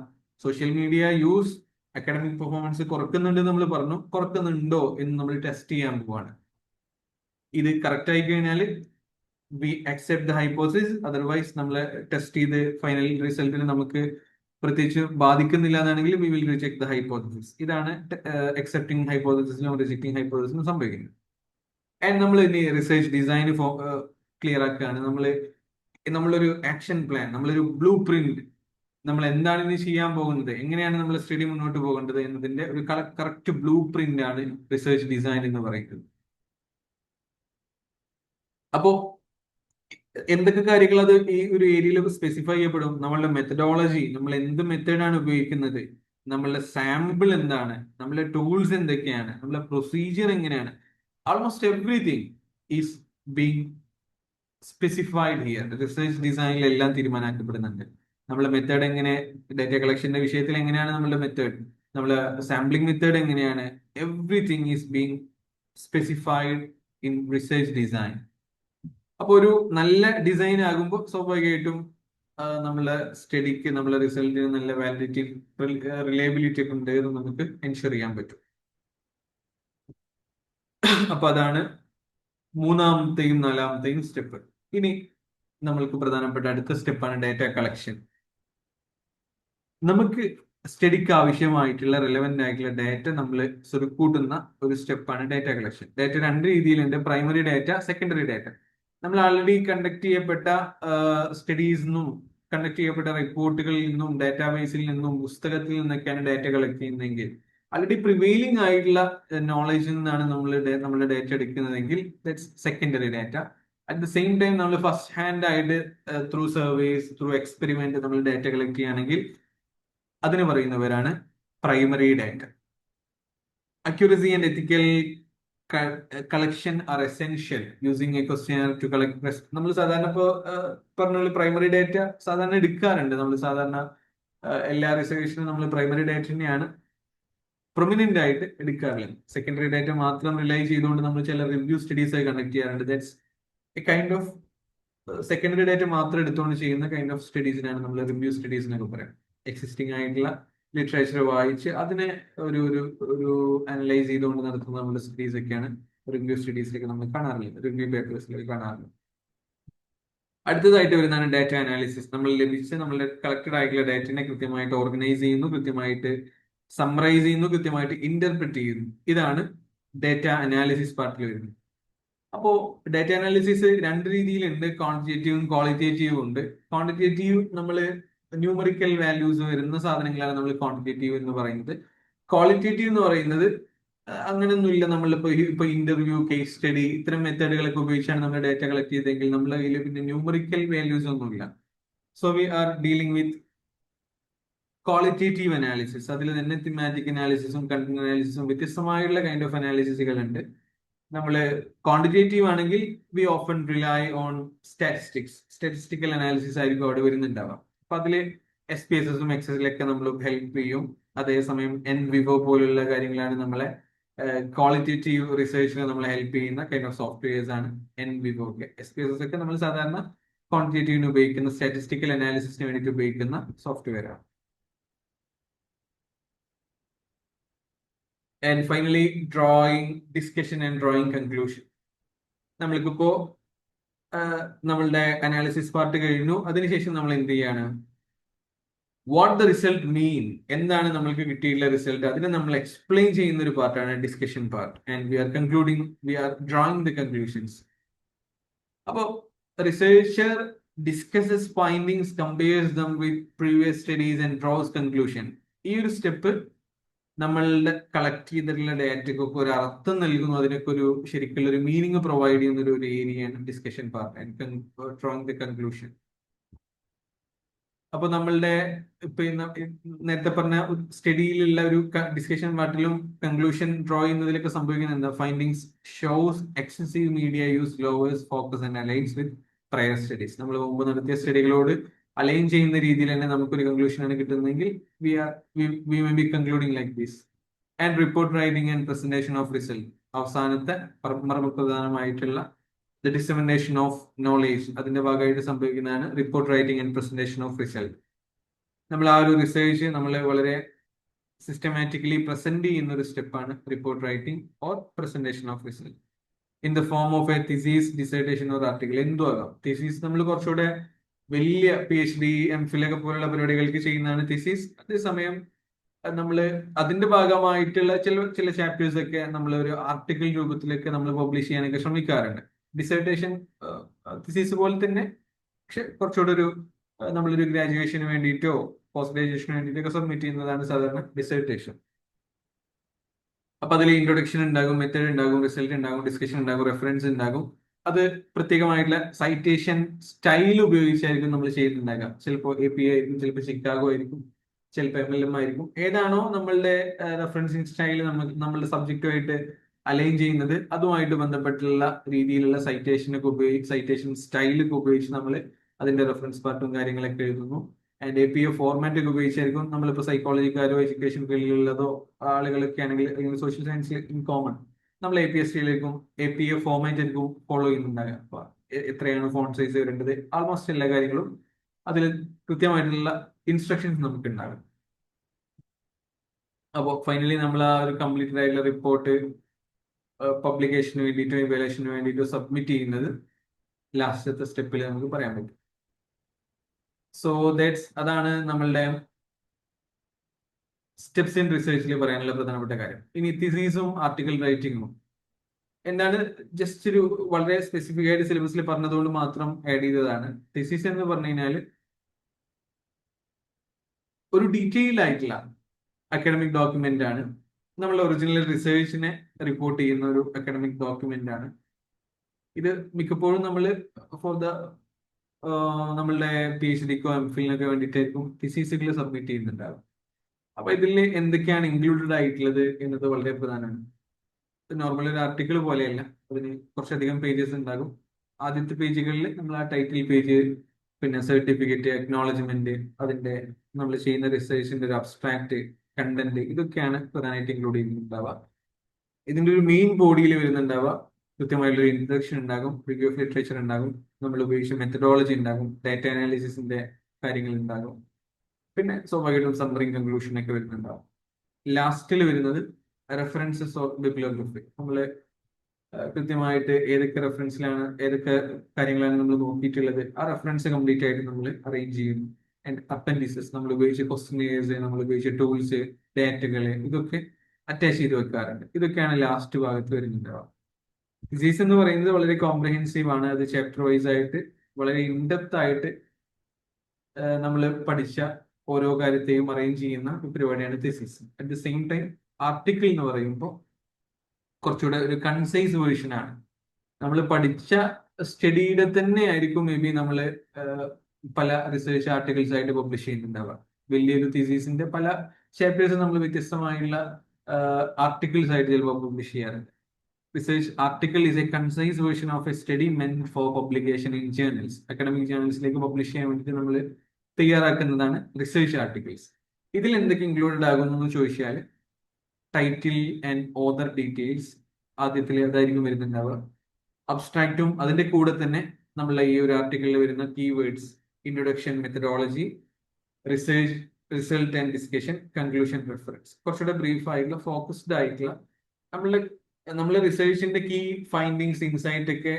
social media use academic performance കുറക്കുന്നുണ്ട് നമ്മൾ പറഞ്ഞു, കുറക്കുന്നുണ്ടോ എന്ന് നമ്മൾ ടെസ്റ്റ് ചെയ്യാൻ പോവാണ്. ഇത് കറക്റ്റ് ആയി കഴിഞ്ഞാൽ V accept the hypothesis, otherwise നമ്മൾ ടെസ്റ്റ് ചെയ്ത് ഫൈനൽ റിസൾട്ടിന് നമുക്ക് പ്രത്യേകിച്ച് ബാധിക്കുന്നില്ല എന്നാണെങ്കിൽ we will reject the hypothesis. ഇതാണ് അക്സെപ്റ്റിംഗ് ഹൈപ്പോസിസിലും റിജക്റ്റിംഗ് ഹൈപ്പോസിസിലും സംഭവിക്കുന്നത്. ആൻഡ് നമ്മൾ ഇനി റിസർച്ച് ഡിസൈൻ ക്ലിയർ ആക്കുകയാണ്. നമ്മളൊരു ആക്ഷൻ പ്ലാൻ, നമ്മളൊരു ബ്ലൂ പ്രിന്റ്, നമ്മൾ എന്താണ് ഇനി ചെയ്യാൻ പോകുന്നത്, എങ്ങനെയാണ് നമ്മൾ സ്റ്റഡി മുന്നോട്ട് പോകേണ്ടത് എന്നതിന്റെ ഒരു കറക്റ്റ് ബ്ലൂ പ്രിന്റ് ആണ് റിസർച്ച് ഡിസൈൻ എന്ന് പറയുന്നത്. അപ്പോ എന്തൊക്കെ കാര്യങ്ങൾ അത് ഈ ഒരു ഏരിയയിൽ സ്പെസിഫൈ ചെയ്യപ്പെടും. നമ്മളുടെ മെത്തഡോളജി, നമ്മൾ എന്ത് മെത്തേഡാണ് ഉപയോഗിക്കുന്നത്, നമ്മളുടെ സാമ്പിൾ എന്താണ്, നമ്മളുടെ ടൂൾസ് എന്തൊക്കെയാണ്, നമ്മളുടെ പ്രൊസീജിയർ എങ്ങനെയാണ്, almost everything is being specified here. Research ഡിസൈനിൽ എല്ലാം തീരുമാനിക്കപ്പെടുന്നുണ്ട്. നമ്മളെ മെത്തേഡ് എങ്ങനെ, ഡാറ്റ കളക്ഷന്റെ വിഷയത്തിൽ എങ്ങനെയാണ് നമ്മളുടെ മെത്തേഡ്, നമ്മളെ സാമ്പിളിംഗ് മെത്തേഡ് എങ്ങനെയാണ്, everything is being specified in research design. അപ്പൊ ഒരു നല്ല ഡിസൈൻ ആകുമ്പോൾ സ്വാഭാവികമായിട്ടും നമ്മളെ സ്റ്റഡിക്ക്, നമ്മളെ റിസൾട്ടിന് നല്ല വാലിഡിറ്റി, റിലയബിലിറ്റി ഒക്കെ ഉണ്ട് എന്ന് നമുക്ക് എൻഷുർ ചെയ്യാൻ പറ്റും. അപ്പൊ അതാണ് മൂന്നാമത്തെയും നാലാമത്തെയും സ്റ്റെപ്പ്. ഇനി നമ്മൾക്ക് പ്രധാനപ്പെട്ട അടുത്ത സ്റ്റെപ്പാണ് ഡാറ്റ കളക്ഷൻ. നമുക്ക് സ്റ്റഡിക്ക് ആവശ്യമായിട്ടുള്ള റിലവന്റ് ആയിട്ടുള്ള ഡാറ്റ നമ്മൾ സ്വരുക്കൂട്ടുന്ന ഒരു സ്റ്റെപ്പാണ് ഡാറ്റ കളക്ഷൻ. ഡാറ്റ രണ്ട് രീതിയിലുണ്ട്, പ്രൈമറി ഡാറ്റ, സെക്കൻഡറി ഡാറ്റ. നമ്മൾ ആൾറെഡി കണ്ടക്ട് ചെയ്യപ്പെട്ട സ്റ്റഡീസ് നിന്നും കണ്ടക്ട് ചെയ്യപ്പെട്ട റിപ്പോർട്ടുകളിൽ നിന്നും ഡാറ്റാബേസിൽ നിന്നും പുസ്തകത്തിൽ നിന്നൊക്കെയാണ് ഡാറ്റ കളക്ട് ചെയ്യുന്നതെങ്കിൽ, ആൾറെഡി പ്രിവെയിലിംഗ് ആയിട്ടുള്ള നോളജിൽ നിന്നാണ് നമ്മുടെ ഡാറ്റ എടുക്കുന്നതെങ്കിൽ that's secondary data. At the same time നമ്മൾ ഫസ്റ്റ് ഹാൻഡ് ആയിട്ട് ത്രൂ സർവേസ്, ത്രൂ എക്സ്പെരിമെന്റ് നമ്മൾ ഡാറ്റ കളക്ട് ചെയ്യുകയാണെങ്കിൽ അതിന് പറയുന്നവരാണ് primary data. Accuracy and ethical collection are essential using a question to collect. നമ്മൾ സാധാരണ ഇപ്പോൾ പറഞ്ഞ പ്രൈമറി ഡാറ്റ സാധാരണ എടുക്കാറുണ്ട്. നമ്മൾ സാധാരണ എല്ലാ റിസർവേഷനും നമ്മൾ പ്രൈമറി ഡാറ്റ തന്നെയാണ് പ്രൊമിനന്റ് ആയിട്ട് എടുക്കാറില്ല. സെക്കൻഡറി ഡാറ്റ മാത്രം റിലൈ ചെയ്തുകൊണ്ട് നമ്മൾ ചില റിവ്യൂ സ്റ്റഡീസ് ആയി കണ്ടക്ട് ചെയ്യാറുണ്ട്. That's A kind of secondary data മാത്രം എടുത്തുകൊണ്ട് ചെയ്യുന്ന കൈൻഡ് ഓഫ് സ്റ്റഡീസിനാണ് നമ്മൾ റിവ്യൂ സ്റ്റഡീസ് എന്നൊക്കെ പറയാം. എക്സിസ്റ്റിംഗ് ആയിട്ടുള്ള ലിറ്ററേച്ചർ വായിച്ച് അതിനെ ഒരു ഒരു ഒരു അനലൈസ് ചെയ്തുകൊണ്ട് നടത്തുന്ന നമ്മുടെ സ്റ്റഡീസ് ഒക്കെയാണ് റിവ്യൂ സ്റ്റഡീസിലേക്ക് നമ്മൾ കാണാറുള്ളത്, റിവ്യൂ പേപ്പേഴ്സിലേക്ക് കാണാറുള്ളത്. അടുത്തതായിട്ട് വരുന്നതാണ് ഡാറ്റ അനാലിസിസ്. നമ്മൾ ലഭിച്ച നമ്മളുടെ കളക്റ്റഡ് ആയിട്ടുള്ള ഡാറ്റനെ കൃത്യമായിട്ട് ഓർഗനൈസ് ചെയ്യുന്നു, കൃത്യമായിട്ട് സമ്മറൈസ് ചെയ്യുന്നു, കൃത്യമായിട്ട് ഇന്റർപ്രറ്റ് ചെയ്യുന്നു. ഇതാണ് ഡാറ്റ അനാലിസിസ് പാർട്ടിൽ വരുന്നത്. അപ്പോ ഡാറ്റ അനാലിസിസ് രണ്ട് രീതിയിലുണ്ട്, ക്വാണ്ടിറ്റേറ്റീവും ക്വാളിറ്റേറ്റീവും ഉണ്ട്. ക്വാണ്ടിറ്റേറ്റീവ് നമ്മൾ ന്യൂമറിക്കൽ വാല്യൂസ് വരുന്ന സാധനങ്ങളാണ് നമ്മൾ ക്വാണ്ടിറ്റേറ്റീവ് എന്ന് പറയുന്നത്. ക്വാളിറ്റേറ്റീവ് എന്ന് പറയുന്നത് അങ്ങനെയൊന്നുമില്ല. നമ്മളിപ്പോ ഇന്റർവ്യൂ, കേസ് സ്റ്റഡി, ഇത്തരം മെത്തേഡുകളൊക്കെ ഉപയോഗിച്ചാണ് നമ്മൾ ഡാറ്റ കളക്ട് ചെയ്തെങ്കിൽ നമ്മുടെ കയ്യിൽ പിന്നെ ന്യൂമറിക്കൽ വാല്യൂസ് ഒന്നുമില്ല. So we are dealing with qualitative analysis. അതിൽ തന്നെ തിമാറ്റിക് അനാലിസിസും കണ്ടന്റ് അനാലിസിസും വ്യത്യസ്തമായുള്ള കൈൻഡ് ഓഫ് അനാലിസിസുകൾ ഉണ്ട്. നമ്മൾ ക്വാണ്ടിറ്റേറ്റീവ് ആണെങ്കിൽ we often rely on statistical analysis ആയിരിക്കും അവിടെ വരുന്നുണ്ടാവാം. അപ്പൊ അതില് SPSS എക്സസിലൊക്കെ നമ്മൾ ഹെൽപ്പ് ചെയ്യും. അതേസമയം NVivo പോലുള്ള കാര്യങ്ങളാണ് നമ്മളെ ക്വാളിറ്റേറ്റീവ് റിസർച്ചിന് നമ്മളെ ഹെൽപ്പ് ചെയ്യുന്ന കൈൻഡ് ഓഫ് സോഫ്റ്റ്വെയർസ് ആണ് NVivo ഒക്കെ. SPSS ഒക്കെ നമ്മൾ സാധാരണ ക്വാണ്ടിറ്റേറ്റീവിന് ഉപയോഗിക്കുന്ന, സ്റ്റാറ്റിസ്റ്റിക്കൽ അനാലിസിസിന് വേണ്ടിയിട്ട് ഉപയോഗിക്കുന്ന സോഫ്റ്റ്വെയർ ആണ്. And finally drawing discussion and drawing conclusion. നമ്മൾക്കിപ്പോ നമ്മളുടെ അനാലിസിസ് പാർട്ട് കഴിഞ്ഞു. അതിനുശേഷം നമ്മൾ എന്ത് ചെയ്യാണ്, വാട്ട് ദ റിസൾട്ട് മീൻ, എന്താണ് നമ്മൾക്ക് കിട്ടിയിട്ടുള്ള റിസൾട്ട്, അതിനെ നമ്മൾ എക്സ്പ്ലെയിൻ ചെയ്യുന്ന ഒരു പാർട്ടാണ് discussion part. And we are drawing the conclusions. അപ്പോൾ researcher discusses findings, compares them with previous studies and draws conclusion. ഈ ഒരു സ്റ്റെപ്പ് നമ്മളുടെ കളക്ട് ചെയ്തിട്ടുള്ള ഡാറ്റയ്ക്കൊക്കെ ഒരു അർത്ഥം നൽകുന്നു, അതിനൊക്കെ ഒരു ശരിക്കുള്ള ഒരു മീനിങ് പ്രൊവൈഡ് ചെയ്യുന്ന ഒരു ഏരിയയാണ് discussion part and drawing the conclusion. അപ്പൊ നമ്മളുടെ ഇപ്പൊ നേരത്തെ പറഞ്ഞ സ്റ്റഡിയിലുള്ള ഒരു ഡിസ്കഷൻ പാർട്ടിലും കൺക്ലൂഷൻ ഡ്രോ ചെയ്യുന്നതിലൊക്കെ സംഭവിക്കുന്നത് എന്താ, findings shows excessive media use, lowers focus and aligns with prior studies. നമ്മൾ മുമ്പ് നടത്തിയ സ്റ്റഡികളോട് അലൈൻ ചെയ്യുന്ന രീതിയിൽ തന്നെ നമുക്കൊരു കൺക്ലൂഷൻ ആണ് കിട്ടുന്നതെങ്കിൽ we may be concluding like this. And report writing and presentation of result. അവസാനത്തെ പ്രധാനമായിട്ടുള്ള ദ ഡിസമിനേഷൻ ഓഫ് നോളേജ്, അതിന്റെ ഭാഗമായിട്ട് സംഭവിക്കുന്നതാണ് report writing and presentation of result. നമ്മൾ ആ ഒരു റിസർച്ച് നമ്മൾ വളരെ സിസ്റ്റമാറ്റിക്കലി പ്രസന്റ് ചെയ്യുന്ന ഒരു സ്റ്റെപ്പാണ് report writing or presentation of result in the form of a thesis, dissertation or article. എന്തും ആകാം. തിസീസ് നമ്മൾ കുറച്ചുകൂടെ വലിയ PhD, MPhil ഒക്കെ പോലുള്ള പരിപാടികൾക്ക് ചെയ്യുന്നതാണ് തിസീസ്. അതേസമയം നമ്മൾ അതിന്റെ ഭാഗമായിട്ടുള്ള ചില ചാപ്റ്റേഴ്സ് ഒക്കെ നമ്മൾ ഒരു ആർട്ടിക്കിൾ രൂപത്തിലൊക്കെ നമ്മൾ പബ്ലിഷ് ചെയ്യാനൊക്കെ ശ്രമിക്കാറുണ്ട്. ഡിസർട്ടേഷൻ തിസീസ് പോലെ തന്നെ, പക്ഷെ കുറച്ചുകൂടെ ഒരു നമ്മളൊരു ഗ്രാജുവേഷന് വേണ്ടിയിട്ടോ പോസ്റ്റ് ഗ്രാജുവേഷന് വേണ്ടിയിട്ടൊക്കെ സബ്മിറ്റ് ചെയ്യുന്നതാണ് സാധാരണ ഡിസർട്ടേഷൻ. അപ്പൊ അതിൽ ഇൻട്രൊഡക്ഷൻ ഉണ്ടാകും, മെത്തേഡ് ഉണ്ടാകും, റിസൾട്ട് ഉണ്ടാകും, ഡിസ്കഷൻ ഉണ്ടാകും, റെഫറൻസ് ഉണ്ടാകും. അത് പ്രത്യേകമായിട്ടുള്ള സൈറ്റേഷൻ സ്റ്റൈൽ ഉപയോഗിച്ചായിരിക്കും നമ്മൾ ചെയ്തിട്ടുണ്ടാകുക. ചിലപ്പോൾ APA ആയിരിക്കും, ചിലപ്പോൾ ചിക്കാഗോ ആയിരിക്കും, ചിലപ്പോൾ MLM ആയിരിക്കും. ഏതാണോ നമ്മളുടെ റെഫറൻസിങ് സ്റ്റൈൽ നമ്മളുടെ സബ്ജക്റ്റുമായിട്ട് അലൈൻ ചെയ്യുന്നത്, അതുമായിട്ട് ബന്ധപ്പെട്ടുള്ള രീതിയിലുള്ള സൈറ്റേഷൻ സ്റ്റൈലൊക്കെ ഉപയോഗിച്ച് നമ്മൾ അതിന്റെ റെഫറൻസ് പാർട്ടും കാര്യങ്ങളൊക്കെ എഴുതുന്നു. ആൻഡ് APA ഫോർമാറ്റ് ഒക്കെ ഉപയോഗിച്ചായിരിക്കും നമ്മളിപ്പോൾ സൈക്കോളജിക്കാരോ എഡ്യൂക്കേഷൻ ഫീൽഡിലുള്ളതോ ആളുകളൊക്കെ ആണെങ്കിൽ, അല്ലെങ്കിൽ സോഷ്യൽ സയൻസിൽ ഇൻ കോമൺ നമ്മൾ APA ഫോർമാറ്റ് ആയിരിക്കും ഫോളോ ചെയ്യുന്നുണ്ടാകുക. അപ്പൊ എത്രയാണ് ഫോണ്ട് സൈസ് വരേണ്ടത്, ആൾമോസ്റ്റ് എല്ലാ കാര്യങ്ങളും അതിൽ കൃത്യമായിട്ടുള്ള ഇൻസ്ട്രക്ഷൻസ് നമുക്ക് ഉണ്ടാകും. അപ്പോൾ ഫൈനലി നമ്മൾ ആ ഒരു കംപ്ലീറ്റഡ് ആയിട്ടുള്ള റിപ്പോർട്ട് പബ്ലിക്കേഷന് വേണ്ടിയിട്ടോ ഇവാലുവേഷന് വേണ്ടിയിട്ടോ സബ്മിറ്റ് ചെയ്യുന്നത് ലാസ്റ്റത്തെ സ്റ്റെപ്പിൽ നമുക്ക് പറയാൻ പറ്റും. സോ അതാണ് നമ്മളുടെ സ്റ്റെപ്സ് ഇൻ റിസർച്ചിൽ പറയാനുള്ള പ്രധാനപ്പെട്ട കാര്യം. ഇനി തിസീസും ആർട്ടിക്കിൾ റൈറ്റിംഗും എന്താണ്, ജസ്റ്റ് ഒരു വളരെ സ്പെസിഫിക് ആയിട്ട് സിലബസിൽ പറഞ്ഞതുകൊണ്ട് മാത്രം ആഡ് ചെയ്തതാണ്. തിസീസ് എന്ന് പറഞ്ഞു കഴിഞ്ഞാൽ ഒരു ഡീറ്റെയിൽ ആയിട്ടുള്ള അക്കാഡമിക് ഡോക്യുമെന്റ് ആണ്. നമ്മൾ ഒറിജിനൽ റിസർച്ചിനെ റിപ്പോർട്ട് ചെയ്യുന്ന ഒരു അക്കാഡമിക് ഡോക്യുമെന്റ് ആണ് ഇത്. മിക്കപ്പോഴും നമ്മൾ ഫോർ ദ നമ്മളുടെ PhDക്കോ MPhilനൊക്കെ വേണ്ടിയിട്ടായിരിക്കും തിസീസുകൾ സബ്മിറ്റ് ചെയ്യുന്നുണ്ടാകും. അപ്പൊ ഇതിൽ എന്തൊക്കെയാണ് ഇൻക്ലൂഡഡ് ആയിട്ടുള്ളത് എന്നത് വളരെ പ്രധാനമാണ്. നോർമൽ ഒരു ആർട്ടിക്കിൾ പോലെയല്ല, അതിന് കുറച്ചധികം പേജസ് ഉണ്ടാകും. ആദ്യത്തെ പേജുകളിൽ നമ്മൾ ആ ടൈറ്റിൽ പേജ്, പിന്നെ സർട്ടിഫിക്കറ്റ്, അക്നോളജ്മെന്റ്, അതിന്റെ നമ്മൾ ചെയ്യുന്ന റിസർച്ചിന്റെ ഒരു അബ്സ്ട്രാക്ട്, കണ്ടന്റ്, ഇതൊക്കെയാണ് പ്രധാനമായിട്ട് ഇൻക്ലൂഡ് ചെയ്യുന്നുണ്ടാവുക. ഇതിന്റെ ഒരു മെയിൻ ബോഡിയിൽ വരുന്നുണ്ടാവുക കൃത്യമായിട്ടുള്ള ഇൻട്രൊഡക്ഷൻ ഉണ്ടാകും, റിവ്യൂ ഓഫ് ലിറ്ററേച്ചർ ഉണ്ടാകും, നമ്മൾ ഉപയോഗിച്ച മെത്തഡോളജി ഉണ്ടാകും, ഡാറ്റ അനാലിസിസിന്റെ കാര്യങ്ങൾ ഉണ്ടാകും. പിന്നെ സ്വാഭാവികമായിട്ടും സമ്മറിങ് കൺക്ലൂഷൻ ഒക്കെ വരുന്നുണ്ടാവും. ലാസ്റ്റിൽ വരുന്നത് റെഫറൻസസ് ഓഫ് ബിബ്ലിയോഗ്രഫി. നമ്മള് കൃത്യമായിട്ട് ഏതൊക്കെ റെഫറൻസിലാണ് ഏതൊക്കെ കാര്യങ്ങളാണ് നമ്മൾ നോക്കിയിട്ടുള്ളത്, ആ റെഫറൻസ് കംപ്ലീറ്റ് ആയിട്ട് നമ്മൾ അറേഞ്ച് ചെയ്യും. ആൻഡ് അപ്പൻഡിസസ്, നമ്മൾ ഉപയോഗിച്ച ക്വസ്റ്റ്യനേഴ്സ്, നമ്മൾ ഉപയോഗിച്ച ടൂൾസ്, ഡാറ്റകള്, ഇതൊക്കെ അറ്റാച്ച് ചെയ്ത് വെക്കാറുണ്ട്. ഇതൊക്കെയാണ് ലാസ്റ്റ് ഭാഗത്ത് വരുന്നുണ്ടാവുക. ഫിസിക്സ് എന്ന് പറയുന്നത് വളരെ കോംപ്രഹെൻസീവ് ആണ്. അത് ചാപ്റ്റർ വൈസ് ആയിട്ട് വളരെ ഇൻഡെപ്ത് ആയിട്ട് നമ്മൾ പഠിച്ച ഓരോ കാര്യത്തെയും അറേഞ്ച് ചെയ്യുന്ന ഒരു പരിപാടിയാണ് thesis. At the same time article എന്ന് പറയുമ്പോൾ കുറച്ചുകൂടെ ഒരു കൺസൈസ് വേർഷൻ ആണ്. നമ്മൾ പഠിച്ച സ്റ്റഡിയുടെ തന്നെ ആയിരിക്കും മേ ബി നമ്മൾ പല റിസർച്ച് ആർട്ടിക്കിൾസ് ആയിട്ട് പബ്ലിഷ് ചെയ്യുന്നുണ്ടാവുക. വലിയൊരു തിസീസിന്റെ പല ചാപ്റ്റേഴ്സ് നമ്മൾ വ്യത്യസ്തമായുള്ള ആർട്ടിക്കിൾസ് ആയിട്ട് ചിലപ്പോൾ പബ്ലിഷ് ചെയ്യാറുണ്ട്. Research article is a concise version of a study meant for publication in journals. Academic ജേർണൽസിലേക്ക് പബ്ലിഷ് ചെയ്യാൻ വേണ്ടിയിട്ട് നമ്മൾ തയ്യാറാക്കുന്നതാണ് റിസർച്ച് ആർട്ടിക്കിൾസ്. ഇതിൽ എന്തൊക്കെ ഇൻക്ലൂഡഡ് ആകുന്നു എന്ന് ചോദിച്ചാൽ ടൈറ്റിൽ ആൻഡ് ഓതർ ഡീറ്റെയിൽസ് ആദ്യത്തിൽ അതായിരിക്കും വരുന്നുണ്ടാവുക. അബ്സ്ട്രാക്റ്റും അതിന്റെ കൂടെ തന്നെ നമ്മളെ ഈ ഒരു ആർട്ടിക്കിളിൽ വരുന്ന keywords, introduction, methodology, research, result and discussion, conclusion, reference. കുറച്ചുകൂടെ ബ്രീഫ് ആയിട്ടുള്ള ഫോക്കസ്ഡ് ആയിട്ടുള്ള നമ്മളെ റിസർച്ചിന്റെ കീ ഫൈൻഡിങ്സ്, ഇൻസൈറ്റ് ഒക്കെ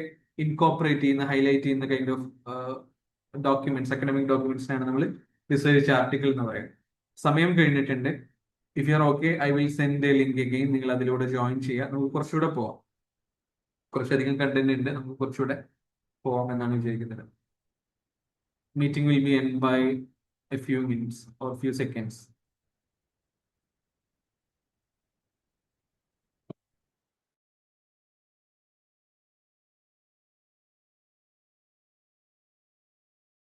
ഇൻകോപ്പറേറ്റ് ചെയ്യുന്ന, ഹൈലൈറ്റ് ചെയ്യുന്ന kind of documents, academic documents ആണ് നമ്മൾ റിസർച്ച് ആർട്ടിക്കിൾ എന്ന് പറയുന്നത്. സമയം കഴിഞ്ഞിട്ടുണ്ട്. If you are okay, I will send A link again. നിങ്ങൾ അതിലൂടെ ജോയിൻ ചെയ്യുക. നമുക്ക് കുറച്ചുകൂടെ പോവാം. കുറച്ചധികം കണ്ടന്റ് ഉണ്ട്, നമുക്ക് കുറച്ചുകൂടെ പോവാം എന്നാണ് വിചാരിക്കുന്നത്. Meeting will be end by a few minutes or few seconds.